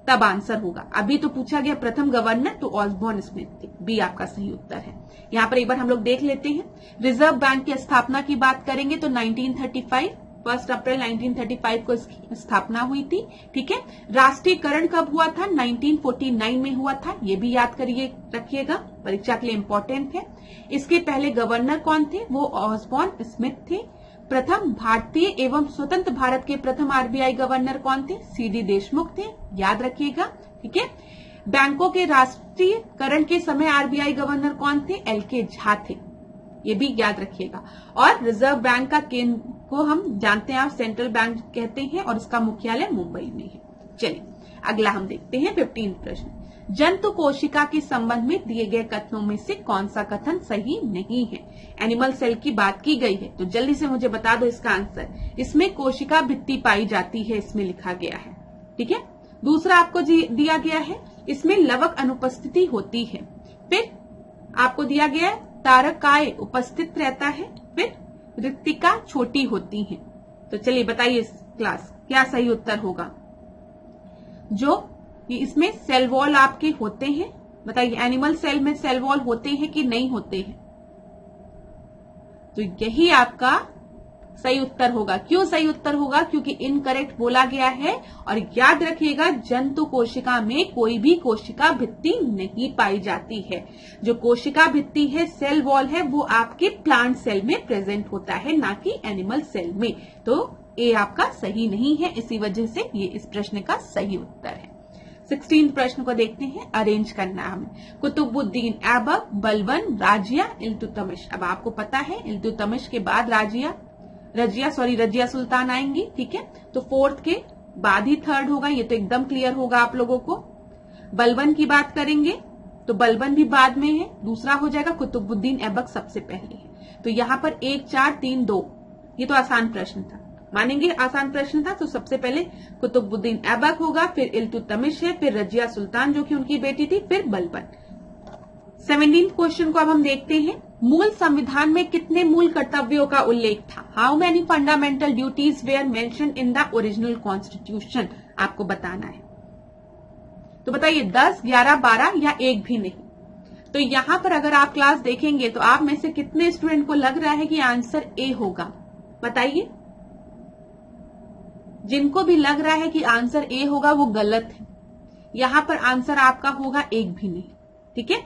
तब आंसर होगा। अभी तो पूछा गया प्रथम गवर्नर, तो ऑसबॉर्न स्मिथ थे, बी आपका सही उत्तर है। यहाँ पर एक बार हम लोग देख लेते हैं। रिजर्व बैंक की स्थापना की बात करेंगे तो 1935, 1 अप्रैल 1935 को इसकी स्थापना हुई थी, ठीक है। राष्ट्रीयकरण कब हुआ था? 1949 में हुआ था, ये भी याद करिए रखिएगा, परीक्षा के लिए इंपॉर्टेंट है। इसके पहले गवर्नर कौन थे? वो ऑसबॉर्न स्मिथ थे। प्रथम भारतीय एवं स्वतंत्र भारत के प्रथम RBI गवर्नर कौन थे? CD देशमुख थे, याद रखिएगा, ठीक है। बैंकों के राष्ट्रीयकरण के समय RBI गवर्नर कौन थे? LK झा थे, ये भी याद रखिएगा। और रिजर्व बैंक का केंद्र को हम जानते हैं, आप सेंट्रल बैंक कहते हैं, और इसका मुख्यालय मुंबई में है। चलिए अगला हम देखते हैं 15th प्रश्न। जंतु कोशिका के संबंध में दिए गए कथनों में से कौन सा कथन सही नहीं है? एनिमल सेल की बात की गई है, तो जल्दी से मुझे बता दो इसका आंसर। इसमें कोशिका भित्ति पाई जाती है, इसमें लिखा गया है, ठीक है। दूसरा आपको दिया गया है, इसमें लवक अनुपस्थिति होती है। फिर आपको दिया गया है तारकाय उपस्थित रहता है। फिर रिक्तिका छोटी होती है। तो चलिए बताइए क्लास क्या सही उत्तर होगा? जो इसमें सेल वॉल आपके होते हैं, बताइए एनिमल सेल में सेल वॉल होते हैं कि नहीं होते हैं? तो यही आपका सही उत्तर होगा। क्यों सही उत्तर होगा? क्योंकि इनकरेक्ट बोला गया है। और याद रखिएगा, जंतु कोशिका में कोई भी कोशिका भित्ति नहीं पाई जाती है। जो कोशिका भित्ति है, सेल वॉल है, वो आपके प्लांट सेल में प्रेजेंट होता है, ना कि एनिमल सेल में। तो ए आपका सही नहीं है, इसी वजह से ये इस प्रश्न का सही उत्तर है। 16 प्रश्न को देखते हैं, अरेंज करना है हमें। कुतुबुद्दीन ऐबक, बलबन, राजिया, इल्तुतमिश। अब आपको पता है इल्तुतमिश के बाद रजिया सुल्तान आएंगी, ठीक है। तो 4th के बाद ही 3rd होगा, ये तो एकदम क्लियर होगा आप लोगों को। बलबन की बात करेंगे तो बलबन भी बाद में है, दूसरा हो जाएगा कुतुबुद्दीन ऐबक सबसे पहले है। तो यहाँ पर 1 4 3 2, ये तो आसान प्रश्न था, मानेंगे आसान प्रश्न था। तो सबसे पहले कुतुबुद्दीन ऐबक होगा, फिर इल्तुतमिश है, फिर रजिया सुल्तान जो कि उनकी बेटी थी, फिर बलबन। 17 क्वेश्चन को अब हम देखते हैं। मूल संविधान में कितने मूल कर्तव्यों का उल्लेख था? How many fundamental duties were mentioned in the original constitution, आपको बताना है। तो बताइए 10, 11, 12 या एक भी नहीं। तो यहां पर अगर आप क्लास देखेंगे तो आप में से कितने स्टूडेंट को लग रहा है कि आंसर ए होगा? बताइए। जिनको भी लग रहा है कि आंसर ए होगा वो गलत है। यहां पर आंसर आपका होगा एक भी नहीं। ठीक है,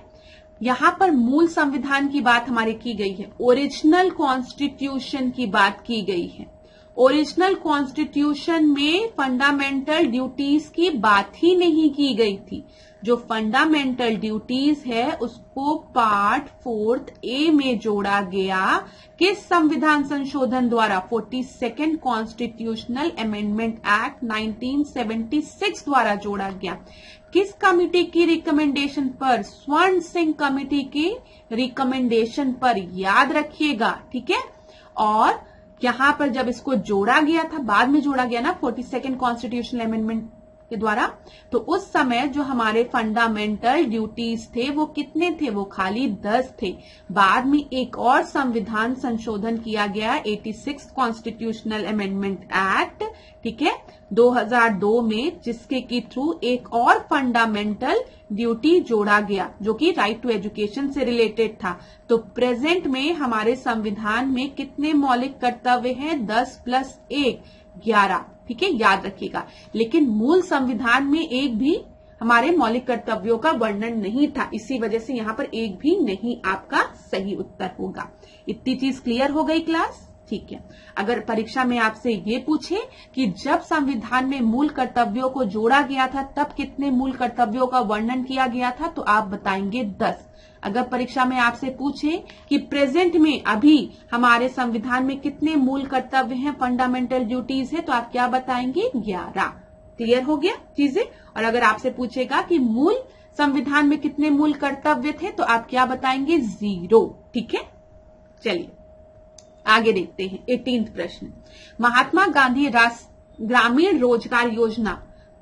यहां पर मूल संविधान की बात हमारी की गई है, ओरिजिनल कॉन्स्टिट्यूशन की बात की गई है। ओरिजिनल कॉन्स्टिट्यूशन में फंडामेंटल ड्यूटीज की बात ही नहीं की गई थी। जो फंडामेंटल ड्यूटीज है उसको पार्ट 4 ए में जोड़ा गया। किस संविधान संशोधन द्वारा? 42nd कॉन्स्टिट्यूशनल अमेंडमेंट एक्ट 1976 द्वारा जोड़ा गया। किस कमिटी की रिकमेंडेशन पर? स्वर्ण सिंह कमिटी की रिकमेंडेशन पर, याद रखिएगा। ठीक है, और यहां पर जब इसको जोड़ा गया था, बाद में जोड़ा गया ना 42nd कॉन्स्टिट्यूशनल अमेंडमेंट के द्वारा, तो उस समय जो हमारे फंडामेंटल ड्यूटीज थे वो कितने थे? वो खाली 10 थे। बाद में एक और संविधान संशोधन किया गया 86 कॉन्स्टिट्यूशनल अमेंडमेंट एक्ट, ठीक है, 2002 में, जिसके के थ्रू एक और फंडामेंटल ड्यूटी जोड़ा गया जो कि राइट टू एजुकेशन से रिलेटेड था। तो प्रेजेंट में हमारे संविधान में कितने मौलिक कर्तव्य हैं? 10 + 1 11। ठीक है, याद रखिएगा। लेकिन मूल संविधान में एक भी हमारे मौलिक कर्तव्यों का वर्णन नहीं था, इसी वजह से यहाँ पर एक भी नहीं आपका सही उत्तर होगा। इतनी चीज क्लियर हो गई क्लास? ठीक है। अगर परीक्षा में आपसे ये पूछे कि जब संविधान में मूल कर्तव्यों को जोड़ा गया था तब कितने मूल कर्तव्यों का वर्णन किया गया था, तो आप बताएंगे 10। अगर परीक्षा में आपसे पूछे कि प्रेजेंट में अभी हमारे संविधान में कितने मूल कर्तव्य हैं, फंडामेंटल ड्यूटीज है, तो आप क्या बताएंगे? 11। क्लियर हो गया चीजें? और अगर आपसे पूछेगा कि मूल संविधान में कितने मूल कर्तव्य थे, तो आप क्या बताएंगे? 0। ठीक है, चलिए आगे देखते हैं। 18वां प्रश्न, महात्मा गांधी ग्रामीण रोजगार योजना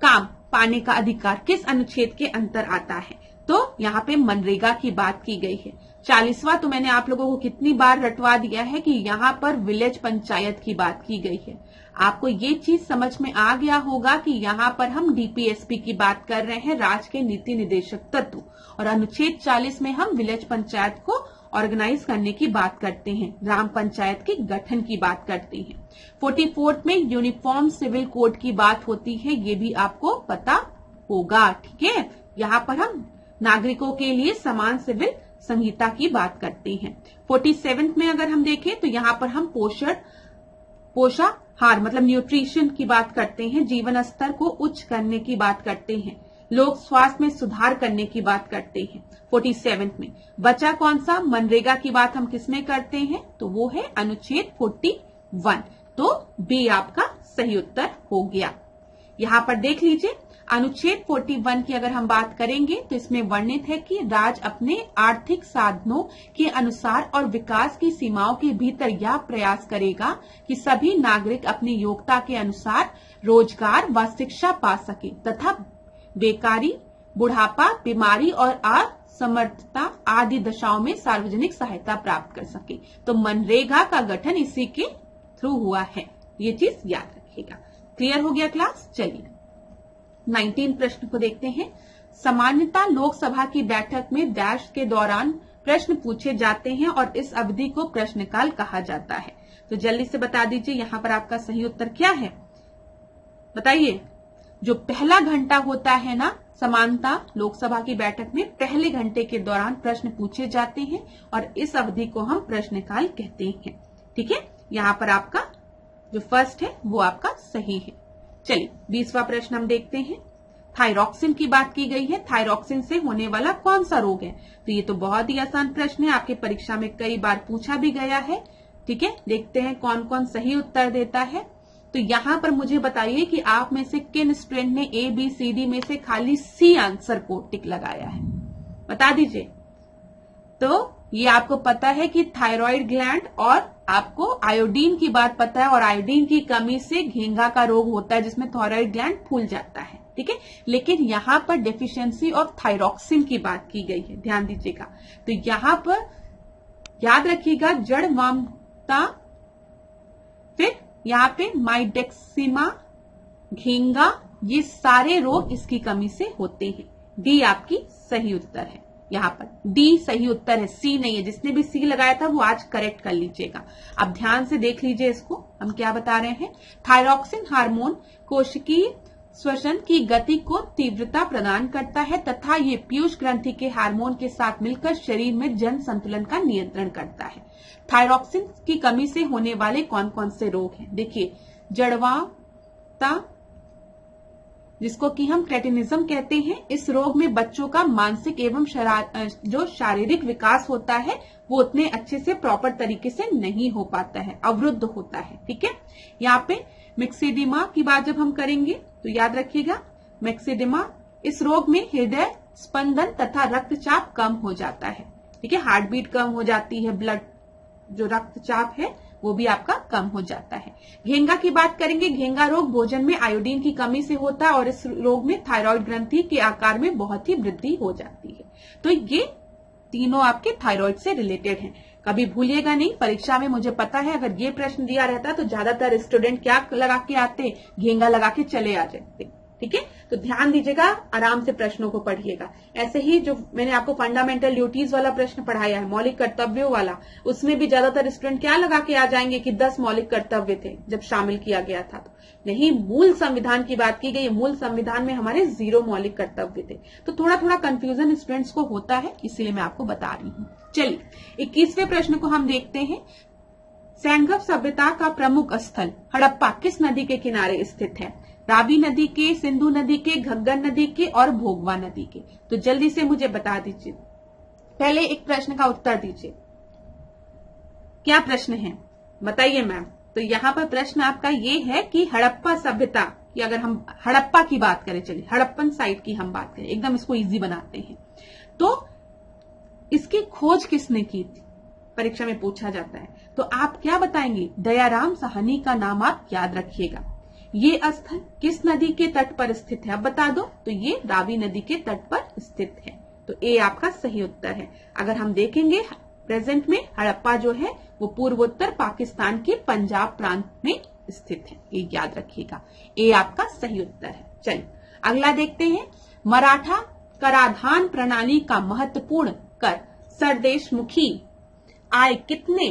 काम पाने का अधिकार किस अनुच्छेद के अंतर आता है? तो यहाँ पे मनरेगा की बात की गई है। 40वां तो मैंने आप लोगों को कितनी बार रटवा दिया है कि यहाँ पर विलेज पंचायत की बात की गई है। आपको ये चीज समझ में आ गया होगा कि यहाँ पर हम डीपीएसपी की बात कर रहे हैं, राज्य के नीति निदेशक तत्व, और अनुच्छेद 40 में हम विलेज पंचायत को ऑर्गेनाइज करने की बात करते हैं, ग्राम पंचायत के गठन की बात करते हैं। 44 में यूनिफॉर्म सिविल कोड की बात होती है, ये भी आपको पता होगा। ठीक है, यहाँ पर हम नागरिकों के लिए समान सिविल संहिता की बात करते हैं। 47 में अगर हम देखें तो यहाँ पर हम पोषाहार मतलब न्यूट्रिशन की बात करते हैं, जीवन स्तर को उच्च करने की बात करते हैं, लोक स्वास्थ्य में सुधार करने की बात करते हैं। 47 में बचा कौन सा? मनरेगा की बात हम किसमें करते हैं? तो वो है अनुच्छेद 41। तो बी आपका सही उत्तर हो गया। यहाँ पर देख लीजिए, अनुच्छेद 41 की अगर हम बात करेंगे तो इसमें वर्णित है कि राज्य अपने आर्थिक साधनों के अनुसार और विकास की सीमाओं के भीतर यह प्रयास करेगा कि सभी नागरिक अपनी योग्यता के अनुसार रोजगार व शिक्षा पा सके तथा बेकारी, बुढ़ापा, बीमारी और असमर्थता आदि दशाओं में सार्वजनिक सहायता प्राप्त कर सके। तो मनरेगा का गठन इसी के थ्रू हुआ है, ये चीज याद रखिएगा। क्लियर हो गया क्लास? चलिए 19 प्रश्न को देखते हैं। सामान्यतः लोकसभा की बैठक में डैश के दौरान प्रश्न पूछे जाते हैं और इस अवधि को प्रश्नकाल कहा जाता है। तो जल्दी से बता दीजिए यहाँ पर आपका सही उत्तर क्या है? बताइए। जो पहला घंटा होता है ना, समानता लोकसभा की बैठक में पहले घंटे के दौरान प्रश्न पूछे जाते हैं और इस अवधि को हम प्रश्नकाल कहते हैं। ठीक है, यहाँ पर आपका जो फर्स्ट है वो आपका सही है। चलिए 20वां प्रश्न हम देखते हैं। थायरॉक्सिन की बात की गई है, थायरॉक्सिन से होने वाला कौन सा रोग है? तो ये तो बहुत ही आसान प्रश्न है, आपके परीक्षा में कई बार पूछा भी गया है। ठीक है, देखते हैं कौन कौन सही उत्तर देता है। तो यहाँ पर मुझे बताइए कि आप में से किन स्टूडेंट ने ABCD में से खाली C आंसर को टिक लगाया है? बता दीजिए। तो ये आपको पता है कि थायराइड ग्लैंड, और आपको आयोडीन की बात पता है, और आयोडीन की कमी से घेंगा का रोग होता है जिसमें थायराइड ग्लैंड फूल जाता है, ठीक है। लेकिन यहां पर डेफिशिएंसी ऑफ थायरॉक्सिन की बात की गई है, ध्यान दीजिएगा। तो यहां पर याद रखिएगा जड़ वामता, फिर यहाँ पे माइडेक्सिमा, घेंगा, ये सारे रोग इसकी कमी से होते हैं। डी आपकी सही उत्तर है, यहाँ पर डी सही उत्तर है, सी नहीं है। जिसने भी सी लगाया था वो आज करेक्ट कर लीजिएगा। अब ध्यान से देख लीजिए इसको, हम क्या बता रहे हैं। थायरॉक्सिन हार्मोन कोशिकीय श्वसन की गति को तीव्रता प्रदान करता है तथा ये पीयूष ग्रंथि के हार्मोन के साथ मिलकर शरीर में जन संतुलन का नियंत्रण करता है। थायरॉक्सिन की कमी से होने वाले कौन कौन से रोग हैं? देखिए, जड़वाता, जिसको कि हम क्रेटिनिज्म कहते हैं, इस रोग में बच्चों का मानसिक एवं जो शारीरिक विकास होता है वो उतने अच्छे से प्रॉपर तरीके से नहीं हो पाता है, अवरुद्ध होता है, ठीक है। यहाँ पे मिक्सेडिमा की बात जब हम करेंगे तो याद रखिएगा, मिक्सेडिमा, इस रोग में हृदय स्पंदन तथा रक्तचाप कम हो जाता है, ठीक है। हार्ट बीट कम हो जाती है, ब्लड जो रक्तचाप है वो भी आपका कम हो जाता है। घेंगा की बात करेंगे। घेंगा रोग भोजन में आयोडीन की कमी से होता है और इस रोग में थायराइड ग्रंथि के आकार में बहुत ही वृद्धि हो जाती है। तो ये तीनों आपके थायराइड से रिलेटेड हैं। कभी भूलिएगा नहीं, परीक्षा में मुझे पता है अगर ये प्रश्न दिया रहता तो ज्यादातर स्टूडेंट क्या लगा के आते, घेंगा लगा के चले आ जाते, ठीक है। तो ध्यान दीजिएगा, आराम से प्रश्नों को पढ़िएगा। ऐसे ही जो मैंने आपको फंडामेंटल ड्यूटीज वाला प्रश्न पढ़ाया है, मौलिक कर्तव्यों वाला, उसमें भी ज्यादातर स्टूडेंट क्या लगा के आ जाएंगे कि 10 मौलिक कर्तव्य थे जब शामिल किया गया था। तो नहीं, मूल संविधान की बात की गई। मूल संविधान में हमारे 0 मौलिक कर्तव्य थे। तो थोड़ा थोड़ा कंफ्यूजन स्टूडेंट्स को होता है, इसीलिए मैं आपको बता रही हूँ। चलिए 21वें प्रश्न को हम देखते हैं। सैंघव सभ्यता का प्रमुख स्थल हड़प्पा किस नदी के किनारे स्थित है? रावी नदी के, सिंधु नदी के, घग्गर नदी के और भोगवा नदी के। तो जल्दी से मुझे बता दीजिए, पहले एक प्रश्न का उत्तर दीजिए। क्या प्रश्न है बताइए मैम। तो यहाँ पर प्रश्न आपका ये है कि हड़प्पा सभ्यता की, अगर हम हड़प्पा की बात करें, चलिए हड़प्पन साइट की हम बात करें, एकदम इसको इजी बनाते हैं। तो इसकी खोज किसने की थी, परीक्षा में पूछा जाता है। तो आप क्या बताएंगे? दयाराम साहनी का नाम आप याद रखिएगा। ये स्थल किस नदी के तट पर स्थित है, अब बता दो। तो ये रावी नदी के तट पर स्थित है। तो ए आपका सही उत्तर है। अगर हम देखेंगे प्रेजेंट में हड़प्पा जो है वो पूर्वोत्तर पाकिस्तान के पंजाब प्रांत में स्थित है, ये याद रखिएगा। ए आपका सही उत्तर है। चलिए अगला देखते हैं। मराठा कराधान प्रणाली का महत्वपूर्ण कर सरदेशमुखी आय कितने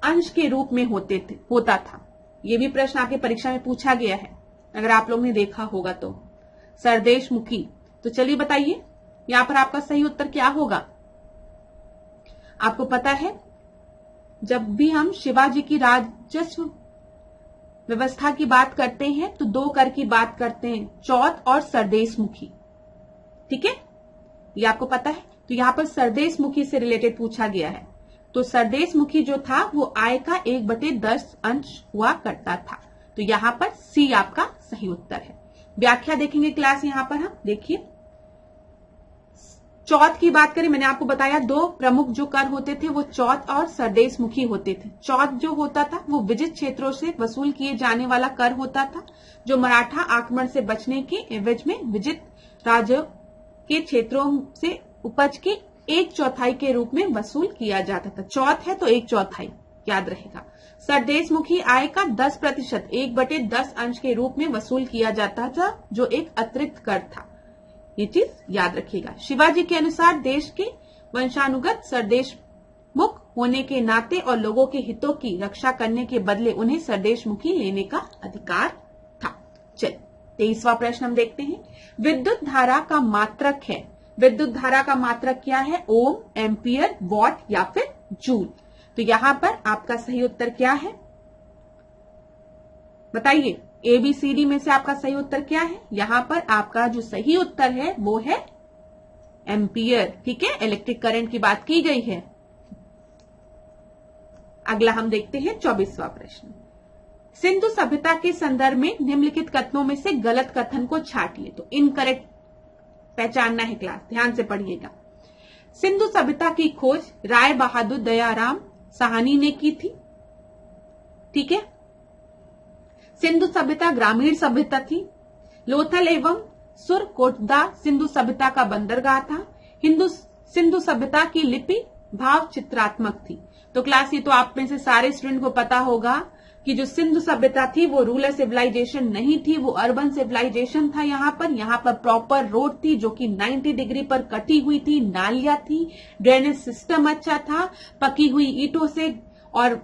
अंश के रूप में होता था? ये भी प्रश्न आपके परीक्षा में पूछा गया है, अगर आप लोग ने देखा होगा तो। सरदेशमुखी, तो चलिए बताइए यहां पर आपका सही उत्तर क्या होगा? आपको पता है जब भी हम शिवाजी की राजस्व व्यवस्था की बात करते हैं तो 2 कर की बात करते हैं, चौथ और सरदेशमुखी, ठीक है, ये आपको पता है। तो यहां पर सरदेशमुखी से रिलेटेड पूछा गया है। तो सरदेशमुखी जो था वो आय का 1/10 अंश हुआ करता था। तो यहां पर सी आपका सही उत्तर है। व्याख्या देखेंगे क्लास, यहां पर हम देखिए चौथ की बात करें, मैंने आपको बताया 2 प्रमुख जो कर होते थे वो चौथ और सरदेशमुखी होते थे। चौथ जो होता था वो विजित क्षेत्रों से वसूल किए जाने वाला कर होता था, जो मराठा आक्रमण से बचने के एवज में विजित राज्यों के क्षेत्रों से उपज के 1/4 के रूप में वसूल किया जाता था। चौथ है तो 1/4 याद रहेगा। सरदेशमुखी आय का 10%, 1/10 अंश के रूप में वसूल किया जाता था, जो एक अतिरिक्त कर था। ये चीज याद रखिएगा। शिवाजी के अनुसार देश के वंशानुगत सरदेशमुख होने के नाते और लोगों के हितों की रक्षा करने के बदले उन्हें सरदेशमुखी लेने का अधिकार था। चलिए 23वां प्रश्न हम देखते हैं। विद्युत धारा का मात्रक है। विद्युत धारा का मात्रक क्या है? ओम, एम्पियर, वॉट या फिर जूल। तो यहां पर आपका सही उत्तर क्या है बताइए। ABCD में से आपका सही उत्तर क्या है? यहां पर आपका जो सही उत्तर है वो है एम्पियर, ठीक है, इलेक्ट्रिक करंट की बात की गई है। अगला हम देखते हैं 24वां प्रश्न। सिंधु सभ्यता के संदर्भ में निम्नलिखित कथनों में से गलत कथन को छांटिए। तो इनकरेक्ट पहचानना है क्लास, ध्यान से पढ़िएगा। सिंधु सभ्यता की खोज राय बहादुर दयाराम साहनी ने की थी। ठीक है। सिंधु सभ्यता ग्रामीण सभ्यता थी। लोथल एवं सुरकोटदा सिंधु सभ्यता का बंदरगाह था। सिंधु सभ्यता की लिपि भाव चित्रात्मक थी। तो क्लास, ये तो आप में से सारे स्टूडेंट को पता होगा कि जो सिंधु सभ्यता थी वो रूरल सिविलाइजेशन नहीं थी, वो अर्बन सिविलाइजेशन था। यहाँ पर प्रॉपर रोड थी जो कि 90 डिग्री पर कटी हुई थी, नालियां थी, ड्रेनेज सिस्टम अच्छा था, पकी हुई ईंटों से और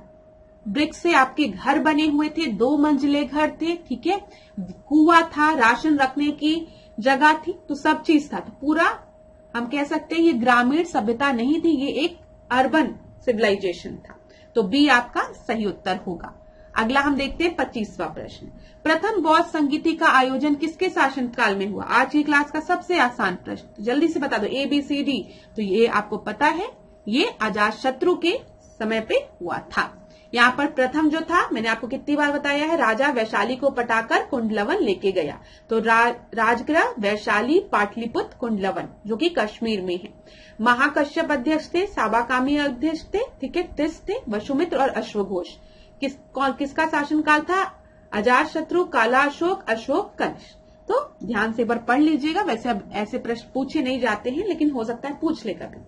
ब्रिक से आपके घर बने हुए थे, 2 मंजिले घर थे। ठीक है। कुआं था, राशन रखने की जगह थी, तो सब चीज था। तो पूरा हम कह सकते हैं ये ग्रामीण सभ्यता नहीं थी, ये एक अर्बन सिविलाइजेशन था। तो बी आपका सही उत्तर होगा। अगला हम देखते हैं 25वां प्रश्न। प्रथम बौद्ध संगीति का आयोजन किसके शासनकाल में हुआ? आज की क्लास का सबसे आसान प्रश्न, तो जल्दी से बता दो। ABCD, तो ये आपको पता है, ये अजातशत्रु के समय पे हुआ था। यहाँ पर प्रथम जो था, मैंने आपको कितनी बार बताया है, राजा वैशाली को पटाकर कुंडलवन लेके गया। तो राजगृह वैशाली पाटलिपुत्र कुंडलवन जो कि कश्मीर में है। महाकश्यप अध्यक्ष थे, साबाकामी अध्यक्ष थे, ठीक है, तिस थे, वसुमित्र और अश्वघोष। किसका शासनकाल था? अजातशत्रु, काला अशोक, अशोक कनिष्क। तो ध्यान से एक बार पढ़ लीजिएगा। वैसे अब ऐसे प्रश्न पूछे नहीं जाते हैं, लेकिन हो सकता है पूछ ले कभी।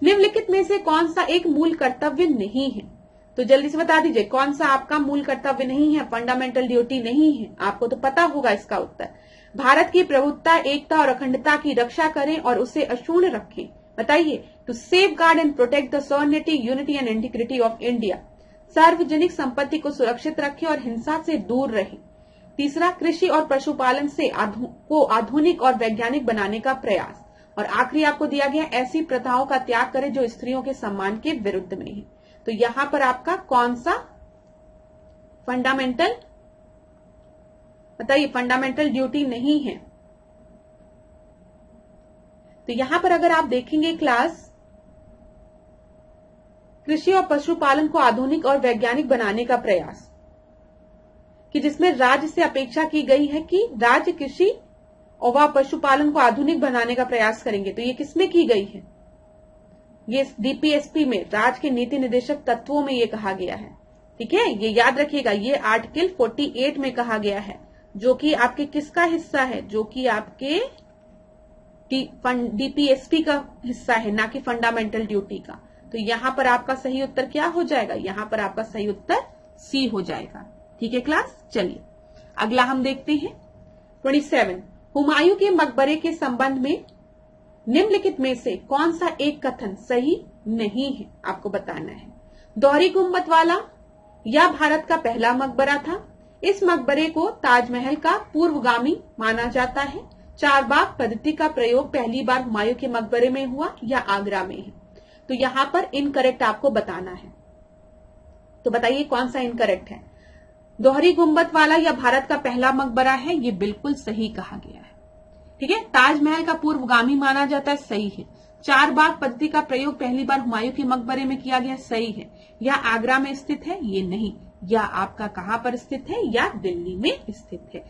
निम्नलिखित में से कौन सा एक मूल कर्तव्य नहीं है? तो जल्दी से बता दीजिए, कौन सा आपका मूल कर्तव्य नहीं है, फंडामेंटल ड्यूटी नहीं है? आपको तो पता होगा इसका उत्तर। भारत की प्रभुत्ता, एकता और अखंडता की रक्षा करें और उसे अक्षुण्ण रखें। बताइए। To safeguard and protect the sovereignty, unity and integrity of India. सार्वजनिक संपत्ति को सुरक्षित रखें और हिंसा से दूर रहें। तीसरा, कृषि और पशुपालन से को आधुनिक और वैज्ञानिक बनाने का प्रयास। और आखिरी आपको दिया गया, ऐसी प्रथाओं का त्याग करें जो स्त्रियों के सम्मान के विरुद्ध में है। तो यहां पर आपका कौन सा फंडामेंटल, बताइए, फंडामेंटल ड्यूटी नहीं है? तो यहां पर अगर आप देखेंगे क्लास, कृषि और पशुपालन को आधुनिक और वैज्ञानिक बनाने का प्रयास, कि जिसमें राज्य से अपेक्षा की गई है कि राज्य कृषि और पशुपालन को आधुनिक बनाने का प्रयास करेंगे। तो ये किसमें की गई है? ये DPSP में, राज्य के नीति निर्देशक तत्वों में ये कहा गया है। ठीक है, ये याद रखिएगा, ये आर्टिकल 48 में कहा गया है, जो कि आपके किसका हिस्सा है? जो कि आपके DPSP का हिस्सा है, ना कि फंडामेंटल ड्यूटी का। तो यहां पर आपका सही उत्तर क्या हो जाएगा? यहां पर आपका सही उत्तर C हो जाएगा। ठीक है क्लास, चलिए अगला हम देखते हैं 27। हुमायूं के मकबरे के संबंध में निम्नलिखित में से कौन सा एक कथन सही नहीं है? आपको बताना है। दोहरी गुंबद वाला या भारत का पहला मकबरा था। इस मकबरे को ताजमहल का पूर्वगामी माना जाता है। 4 बाग पद्धति का प्रयोग पहली बार हुमायूं के मकबरे में हुआ या आगरा में है? तो यहां पर इनकरेक्ट आपको बताना है। तो बताइए कौन सा इनकरेक्ट है? दोहरी गुंबद वाला या भारत का पहला मकबरा है, ये बिल्कुल सही कहा गया है। ठीक है। ताजमहल का पूर्वगामी माना जाता है, सही है। 4 बाग पद्धति का प्रयोग पहली बार हुमायूं के मकबरे में किया गया, सही है। या आगरा में स्थित है, ये नहीं। या आपका कहां पर स्थित है? या दिल्ली में स्थित है।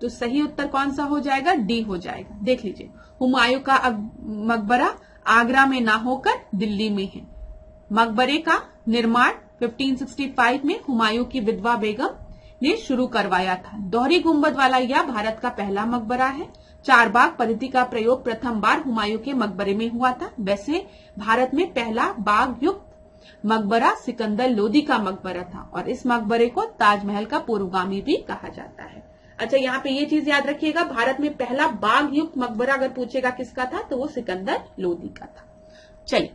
तो सही उत्तर कौन सा हो जाएगा? डी हो जाएगा। देख लीजिए, हुमायूं का मकबरा आगरा में ना होकर दिल्ली में है। मकबरे का निर्माण 1565 में हुमायूं की विधवा बेगम ने शुरू करवाया था। दोहरी गुंबद वाला यह भारत का पहला मकबरा है। 4 बाग पद्धति का प्रयोग प्रथम बार हुमायूं के मकबरे में हुआ था। वैसे भारत में पहला बाग युक्त मकबरा सिकंदर लोदी का मकबरा था और इस मकबरे को ताजमहल का पूर्वगामी भी कहा जाता है। अच्छा, यहाँ पे ये चीज याद रखिएगा, भारत में पहला बाग युक्त मकबरा अगर पूछेगा किसका था तो वो सिकंदर लोदी का था। चलिए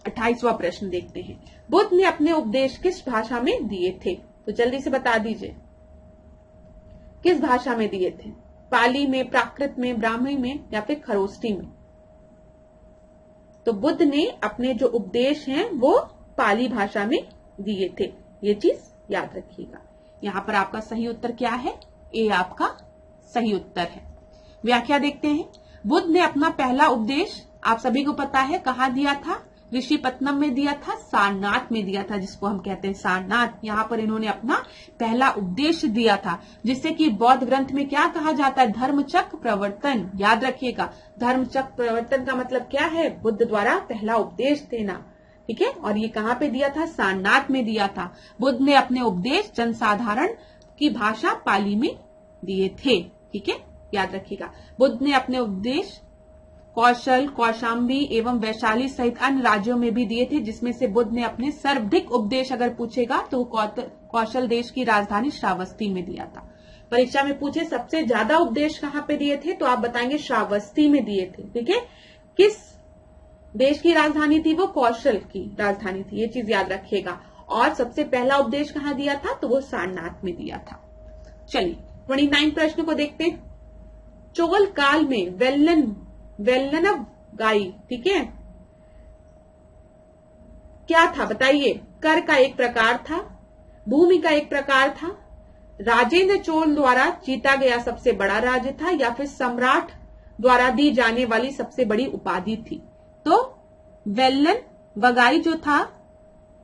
28वां प्रश्न देखते हैं। बुद्ध ने अपने उपदेश किस भाषा में दिए थे? तो जल्दी से बता दीजिए, किस भाषा में दिए थे? पाली में, प्राकृत में, ब्राह्मी में या फिर खरोष्ठी में? तो बुद्ध ने अपने जो उपदेश हैं वो पाली भाषा में दिए थे। ये चीज याद रखिएगा। यहां पर आपका सही उत्तर क्या है? ए आपका सही उत्तर है। व्याख्या देखते हैं। बुद्ध ने अपना पहला उपदेश, आप सभी को पता है, कहाँ दिया था? ऋषिपत्नम में दिया था, सारनाथ में दिया था, जिसको हम कहते हैं सारनाथ। यहाँ पर इन्होंने अपना पहला उपदेश दिया था, जिससे कि बौद्ध ग्रंथ में क्या कहा जाता है, धर्मचक्र प्रवर्तन। याद रखिएगा, धर्मचक्र प्रवर्तन का मतलब क्या है, बुद्ध द्वारा पहला उपदेश देना। ठीक है, और ये कहाँ पे दिया था, सारनाथ में दिया था। बुद्ध ने अपने उपदेश जनसाधारण की भाषा पाली में दिए थे। ठीक है, याद रखिएगा, बुद्ध ने अपने उपदेश कौशल, कौशाम्बी एवं वैशाली सहित अन्य राज्यों में भी दिए थे, जिसमें से बुद्ध ने अपने सर्वाधिक उपदेश अगर पूछेगा तो कौशल देश की राजधानी श्रावस्ती में दिया था। परीक्षा में पूछे सबसे ज्यादा उपदेश कहाँ पे दिए थे, तो आप बताएंगे श्रावस्ती में दिए थे। ठीक है, किस देश की राजधानी थी, वो कौशल की राजधानी थी, ये चीज याद रखिएगा। और सबसे पहला उपदेश कहाँ दिया था, तो वो सारनाथ में दिया था। चलिए 29 प्रश्न को देखते हैं। चोल काल में वेल्लनव गाई, ठीक है, क्या था बताइए। कर का एक प्रकार था, भूमि का एक प्रकार था, राजेंद्र चोल द्वारा जीता गया सबसे बड़ा राज्य था, या फिर सम्राट द्वारा दी जाने वाली सबसे बड़ी उपाधि थी। तो वेल्लन वगाई जो था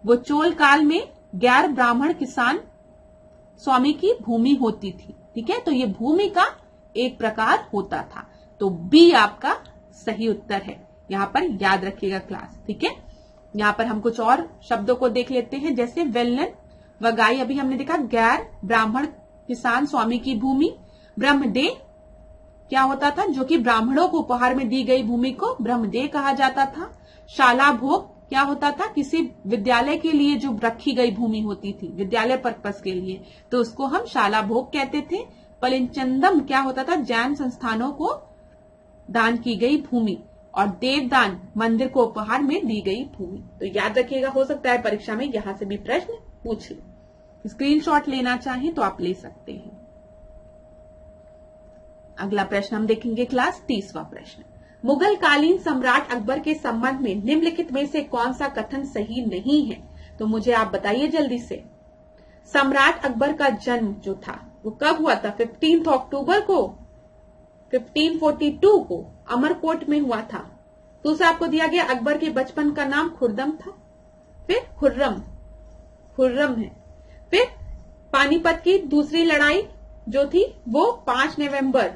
वो चोल काल में गैर ब्राह्मण किसान स्वामी की भूमि होती थी। ठीक है, तो ये भूमि का एक प्रकार होता था। तो बी आपका सही उत्तर है, यहां पर याद रखिएगा क्लास। ठीक है, यहां पर हम कुछ और शब्दों को देख लेते हैं, जैसे वेल्लन वगाई अभी हमने देखा, गैर ब्राह्मण किसान स्वामी की भूमि। ब्रह्मदेह क्या होता था, जो कि ब्राह्मणों को उपहार में दी गई भूमि को ब्रह्मदेह कहा जाता था। शाला भोग क्या होता था, किसी विद्यालय के लिए जो रखी गई भूमि होती थी विद्यालय पर्पस के लिए, तो उसको हम शाला भोग कहते थे। पलिंचंदम क्या होता था, जैन संस्थानों को दान की गई भूमि। और देवदान मंदिर को उपहार में दी गई भूमि। तो याद रखिएगा, हो सकता है परीक्षा में यहां से भी प्रश्न पूछ ले। स्क्रीनशॉट लेना चाहें तो आप ले सकते हैं। अगला प्रश्न हम देखेंगे क्लास 30वां प्रश्न। मुगल कालीन सम्राट अकबर के संबंध में निम्नलिखित में से कौन सा कथन सही नहीं है, तो मुझे आप बताइए जल्दी से। सम्राट अकबर का जन्म जो था वो कब हुआ था, 15 अक्टूबर को 1542 को अमरकोट में हुआ था। दूसरा आपको दिया गया अकबर के बचपन का नाम खुर्रम था, फिर खुर्रम है। फिर पानीपत की दूसरी लड़ाई जो थी वो 5 नवंबर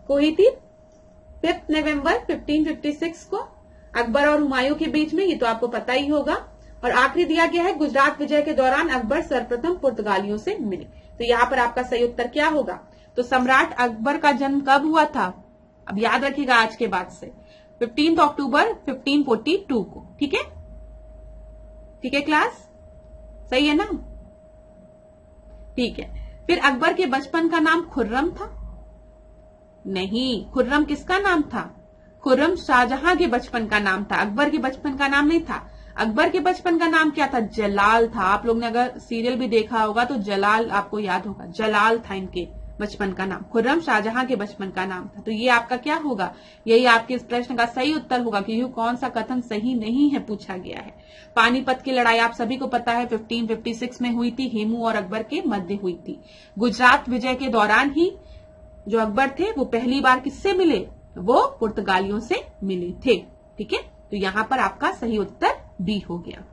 को ही थी, 5 नवंबर 1556 को अकबर और हुमायूं के बीच में, ये तो आपको पता ही होगा। और आखिरी दिया गया है गुजरात विजय के दौरान अकबर सर्वप्रथम पुर्तगालियों से मिले। तो यहाँ पर आपका सही उत्तर क्या होगा, तो सम्राट अकबर का जन्म कब हुआ था, अब याद रखिएगा आज के बाद से, 15 अक्टूबर 1542 को। ठीक है, ठीक है क्लास, सही है ना। ठीक है, फिर अकबर के बचपन का नाम खुर्रम था, नहीं, खुर्रम किसका नाम था, खुर्रम शाहजहां के बचपन का नाम था, अकबर के बचपन का नाम नहीं था। अकबर के बचपन का नाम क्या था, जलाल था। आप लोग ने अगर सीरियल भी देखा होगा तो जलाल आपको याद होगा, जलाल था इनके बचपन का नाम। खुर्रम शाहजहां के बचपन का नाम था। तो ये आपका क्या होगा, यही आपके इस प्रश्न का सही उत्तर होगा, क्योंकि कौन सा कथन सही नहीं है पूछा गया है। पानीपत की लड़ाई आप सभी को पता है 1556 में हुई थी, हेमू और अकबर के मध्य हुई थी। गुजरात विजय के दौरान ही जो अकबर थे वो पहली बार किससे मिले, वो पुर्तगालियों से मिले थे। ठीक है, तो यहां पर आपका सही उत्तर बी हो गया।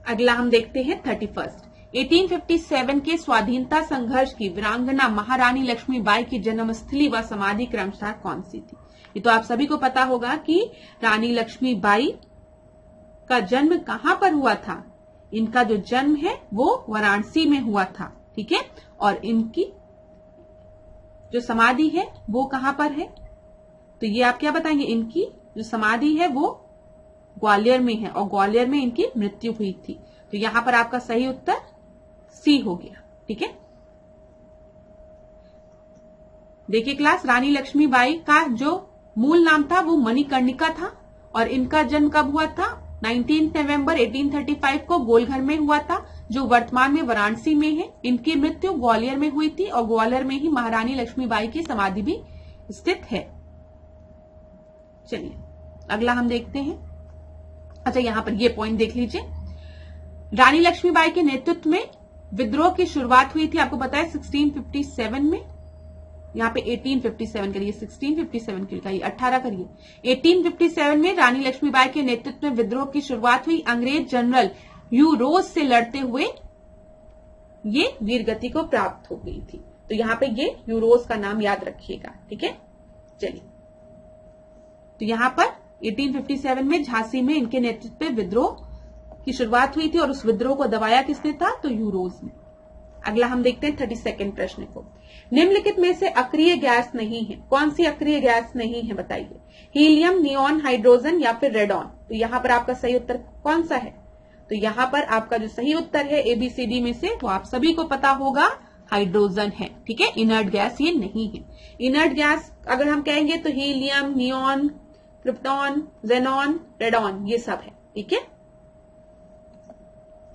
अगला हम देखते हैं 31। 1857 के स्वाधीनता संघर्ष की वीरांगना महारानी लक्ष्मीबाई की जन्मस्थली व समाधि क्रमशः कौन सी थी। ये तो आप सभी को पता होगा कि रानी लक्ष्मीबाई का जन्म कहां पर हुआ था। इनका जो जन्म है वो वाराणसी में हुआ था। ठीक है, और इनकी जो समाधि है वो कहां पर है, तो ये आप क्या बताएंगे, इनकी जो समाधि है वो ग्वालियर में है, और ग्वालियर में इनकी मृत्यु हुई थी। तो यहां पर आपका सही उत्तर सी हो गया। ठीक है, देखिए क्लास, रानी लक्ष्मीबाई का जो मूल नाम था वो मणिकर्णिका था, और इनका जन्म कब हुआ था, 19 नवंबर 1835 को गोलघर में हुआ था, जो वर्तमान में वाराणसी में है। इनकी मृत्यु ग्वालियर में हुई थी, और ग्वालियर में ही महारानी लक्ष्मीबाई की समाधि भी स्थित है। चलिए अगला हम देखते हैं। अच्छा, यहां पर ये पॉइंट देख लीजिए, रानी लक्ष्मीबाई के नेतृत्व में विद्रोह की शुरुआत हुई थी, आपको पता है 1657 में। यहाँ पे 1857 करिए, 1657 करिए, 18 करिए। 1857 में रानी लक्ष्मीबाई के नेतृत्व में विद्रोह की शुरुआत हुई। अंग्रेज जनरल ह्यू रोज से लड़ते हुए ये वीरगति को प्राप्त हो गई थी। तो यहाँ पे ये ह्यू रोज का नाम याद रखिएगा, ठीक है। चलिए, तो यहाँ पर 1857 में झांसी में इनके नेतृत्व में विद्रोह की शुरुआत हुई थी और उस विद्रोह को दबाया किसने था? तो ह्यू रोज ने। अगला हम देखते हैं 32वें प्रश्न को। निम्नलिखित में से अक्रिय गैस नहीं है। कौन सी अक्रिय गैस नहीं है बताइए? हीलियम, नियॉन, हाइड्रोजन या फिर रेडॉन। तो यहाँ पर आपका सही उत्तर कौन सा है? तो यहाँ पर आपका जो सही उत्तर है ABCD में से वो आप सभी को पता होगा, हाइड्रोजन है, ठीक है। इनर्ट गैस ये नहीं है। इनर्ट गैस अगर हम कहेंगे तो helium, neon, krypton, xenon, radon ये सब है, ठीक है।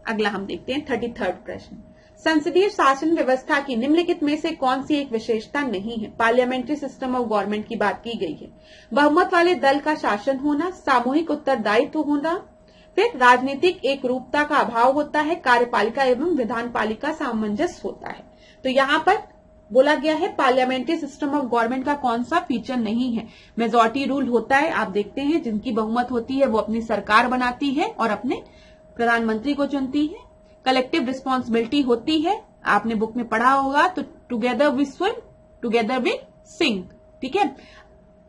अगला हम देखते हैं 33वां प्रश्न। संसदीय शासन व्यवस्था की निम्नलिखित में से कौन सी एक विशेषता नहीं है? पार्लियामेंट्री सिस्टम ऑफ गवर्नमेंट की बात की गई है। बहुमत वाले दल का शासन होना, सामूहिक उत्तरदायित्व होना, फिर राजनीतिक एक रूपता का अभाव होता है, कार्यपालिका एवं विधानपालिका सामंजस्य होता है। तो यहाँ पर बोला गया है पार्लियामेंट्री सिस्टम ऑफ गवर्नमेंट का कौन सा फीचर नहीं है? मेजॉरिटी रूल होता है। आप देखते हैं जिनकी बहुमत होती है वो अपनी सरकार बनाती है और अपने प्रधानमंत्री को चुनती है। कलेक्टिव रिस्पॉन्सिबिलिटी होती है, आपने बुक में पढ़ा होगा, तो together we swim, together we sink, ठीक है।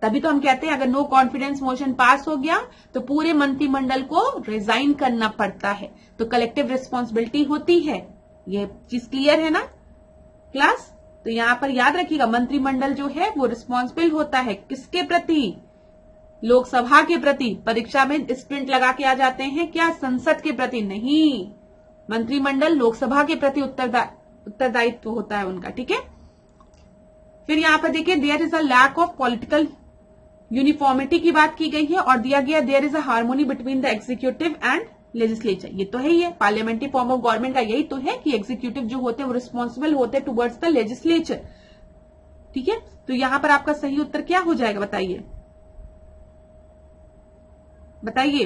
तभी तो हम कहते हैं अगर नो कॉन्फिडेंस मोशन पास हो गया तो पूरे मंत्रिमंडल को रिजाइन करना पड़ता है। तो कलेक्टिव रिस्पॉन्सिबिलिटी होती है, ये चीज क्लियर है ना क्लास? तो यहाँ पर याद रखिएगा मंत्रिमंडल जो है वो रिस्पॉन्सिबल होता है किसके प्रति? लोकसभा के प्रति। परीक्षा में स्प्रिंट लगा के आ जाते हैं क्या? संसद के प्रति नहीं, मंत्रिमंडल लोकसभा के प्रति उत्तरदायित्व होता है उनका, ठीक है। फिर यहाँ पर देखिए there is a lack of political uniformity की बात की गई है और दिया गया there is a harmony between the executive and legislature. ये तो है ही है, पार्लियामेंट्री फॉर्म ऑफ गवर्नमेंट का यही तो है कि एग्जीक्यूटिव जो होते हैं वो रिस्पॉन्सिबल होते हैं टुवर्ड्स द लेजिस्लेचर, ठीक है। तो यहाँ पर आपका सही उत्तर क्या हो जाएगा बताइए? बताइए।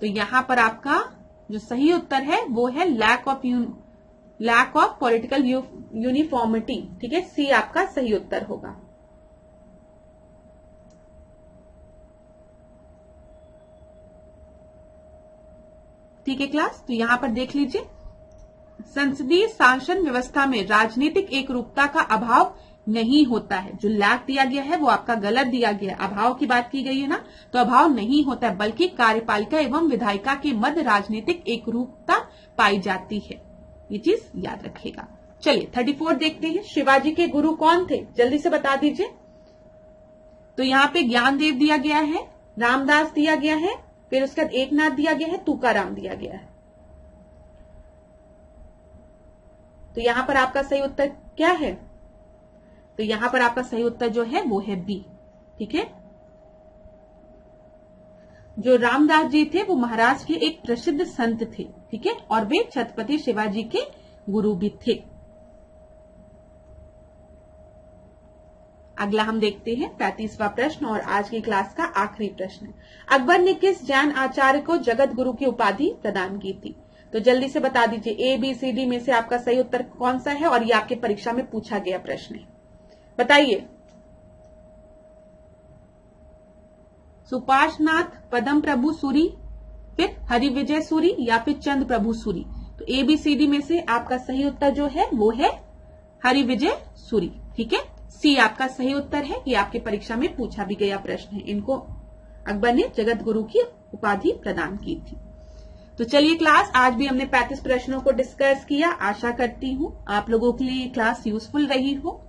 तो यहां पर आपका जो सही उत्तर है वो है लैक ऑफ पॉलिटिकल यूनिफॉर्मिटी, ठीक है। सी आपका सही उत्तर होगा। ठीक है क्लास, तो यहां पर देख लीजिए संसदीय शासन व्यवस्था में राजनीतिक एकरूपता का अभाव नहीं होता है। जो लैक दिया गया है वो आपका गलत दिया गया है। अभाव की बात की गई है ना, तो अभाव नहीं होता है, बल्कि कार्यपालिका एवं विधायिका के मध्य राजनीतिक एकरूपता पाई जाती है। ये चीज याद रखिएगा। चलिए 34 देखते हैं। शिवाजी के गुरु कौन थे? जल्दी से बता दीजिए। तो यहाँ पे ज्ञानदेव दिया गया है, रामदास दिया गया है, फिर उसके बाद एकनाथ दिया गया है, तुकाराम दिया गया है। तो यहां पर आपका सही उत्तर क्या है? तो यहां पर आपका सही उत्तर जो है वो है बी, ठीक है। जो रामदास जी थे वो महाराष्ट्र के एक प्रसिद्ध संत थे, ठीक है, और वे छत्रपति शिवाजी के गुरु भी थे। अगला हम देखते हैं 35वां प्रश्न और आज की क्लास का आखिरी प्रश्न। अकबर ने किस जैन आचार्य को जगत गुरु की उपाधि प्रदान की थी? तो जल्दी से बता दीजिए ABCD में से आपका सही उत्तर कौन सा है और ये आपके परीक्षा में पूछा गया प्रश्न है, बताइए। सुपार्श्वनाथ, पदम प्रभु सूरी, फिर हरिविजय सूरी या फिर चंद्र प्रभु सूरी। तो ABCD में से आपका सही उत्तर जो है वो है हरिविजय सूरी, ठीक है। सी आपका सही उत्तर है, ये आपके परीक्षा में पूछा भी गया प्रश्न है। इनको अकबर ने जगत गुरु की उपाधि प्रदान की थी। तो चलिए क्लास, आज भी हमने 35 प्रश्नों को डिस्कस किया। आशा करती हूँ आप लोगों के लिए क्लास यूजफुल रही हो।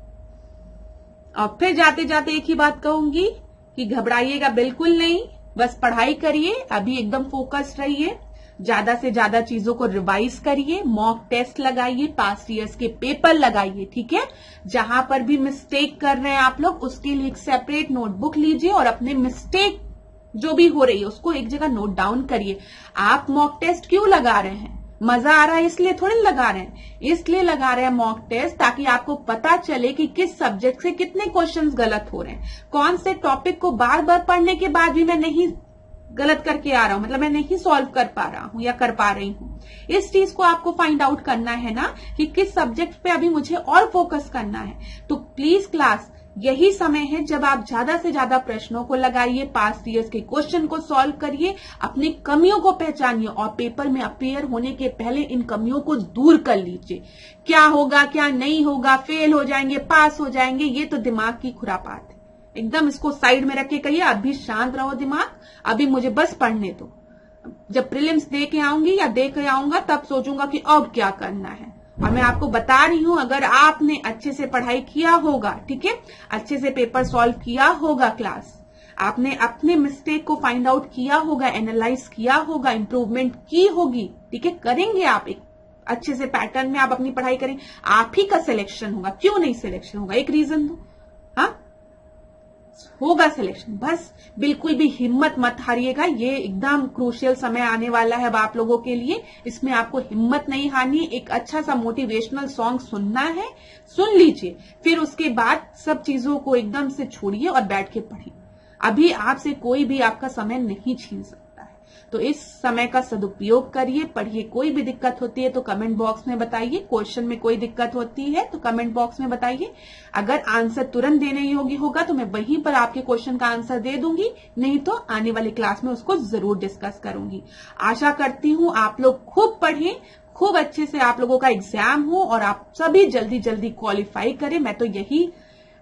और फिर जाते जाते एक ही बात कहूंगी कि घबराइएगा बिल्कुल नहीं, बस पढ़ाई करिए, अभी एकदम फोकस्ड रहिए, ज्यादा से ज्यादा चीजों को रिवाइज करिए, मॉक टेस्ट लगाइए, पास्ट ईयर्स के पेपर लगाइए, ठीक है। जहां पर भी मिस्टेक कर रहे हैं आप लोग उसके लिए एक सेपरेट नोटबुक लीजिए और अपने मिस्टेक जो भी हो रही है उसको एक जगह नोट डाउन करिए। आप मॉक टेस्ट क्यों लगा रहे हैं? मजा आ रहा है इसलिए थोड़ी लगा रहे हैं, इसलिए लगा रहे हैं मॉक टेस्ट ताकि आपको पता चले कि किस सब्जेक्ट से कितने क्वेश्चंस गलत हो रहे हैं, कौन से टॉपिक को बार बार पढ़ने के बाद भी मैं नहीं गलत करके आ रहा हूं, मतलब मैं नहीं सॉल्व कर पा रहा हूं या कर पा रही हूं। इस चीज को आपको फाइंड आउट करना है ना कि किस सब्जेक्ट पे अभी मुझे और फोकस करना है। तो प्लीज क्लास, यही समय है जब आप ज्यादा से ज्यादा प्रश्नों को लगाइए, पास्ट ईयर्स के क्वेश्चन को सॉल्व करिए, अपनी कमियों को पहचानिए और पेपर में अपीयर होने के पहले इन कमियों को दूर कर लीजिए। क्या होगा क्या नहीं होगा, फेल हो जाएंगे पास हो जाएंगे, ये तो दिमाग की खुरापात है। एकदम इसको साइड में रख के कहिए अभी शांत रहो दिमाग, अभी मुझे बस पढ़ने दो। जब प्रीलिम्स दे के आऊंगी या दे के आऊंगा तब सोचूंगा कि अब क्या करना है। और मैं आपको बता रही हूं, अगर आपने अच्छे से पढ़ाई किया होगा, ठीक है, अच्छे से पेपर सॉल्व किया होगा क्लास, आपने अपने मिस्टेक को फाइंड आउट किया होगा, एनालाइज किया होगा, इंप्रूवमेंट की होगी, ठीक है, करेंगे आप एक अच्छे से पैटर्न में आप अपनी पढ़ाई करें, आप ही का सिलेक्शन होगा। क्यों नहीं सिलेक्शन होगा, एक रीजन दो। हाँ, होगा सिलेक्शन। बस बिल्कुल भी हिम्मत मत हारिएगा, ये एकदम क्रूशियल समय आने वाला है अब आप लोगों के लिए, इसमें आपको हिम्मत नहीं हारनी। एक अच्छा सा मोटिवेशनल सॉन्ग सुनना है, सुन लीजिए, फिर उसके बाद सब चीजों को एकदम से छोड़िए और बैठ के पढ़िए। अभी आपसे कोई भी आपका समय नहीं छीन सकता है, तो इस समय का सदुपयोग करिए, पढ़िए। कोई भी दिक्कत होती है तो कमेंट बॉक्स में बताइए, क्वेश्चन में कोई दिक्कत होती है तो कमेंट बॉक्स में बताइए। अगर आंसर तुरंत देने योग्य होगा तो मैं वहीं पर आपके क्वेश्चन का आंसर दे दूंगी, नहीं तो आने वाली क्लास में उसको जरूर डिस्कस करूंगी। आशा करती हूं आप लोग खूब पढ़ें, खूब अच्छे से आप लोगों का एग्जाम हो और आप सभी जल्दी जल्दी क्वालिफाई करें। मैं तो यही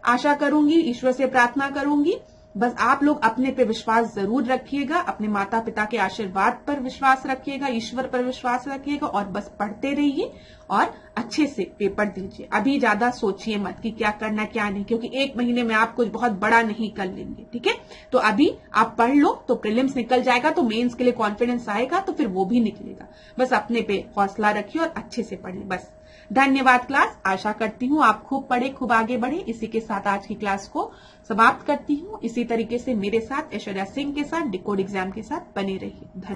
आशा करूंगी, ईश्वर से प्रार्थना करूंगी। बस आप लोग अपने पे विश्वास जरूर रखिएगा, अपने माता पिता के आशीर्वाद पर विश्वास रखिएगा, ईश्वर पर विश्वास रखिएगा और बस पढ़ते रहिए और अच्छे से पेपर दीजिए। अभी ज्यादा सोचिए मत कि क्या करना क्या नहीं, क्योंकि एक महीने में आप कुछ बहुत बड़ा नहीं कर लेंगे, ठीक है। तो अभी आप पढ़ लो तो प्रीलिम्स निकल जाएगा, तो मेंस के लिए कॉन्फिडेंस आएगा, तो फिर वो भी निकलेगा। बस अपने पे हौसला रखिए और अच्छे से पढ़िए। बस धन्यवाद क्लास, आशा करती हूँ आप खूब पढ़े, खूब आगे बढ़े। इसी के साथ आज की क्लास को समाप्त करती हूँ। इसी तरीके से मेरे साथ ऐश्वर्या सिंह के साथ डिकोड एग्जाम के साथ बने रहिए।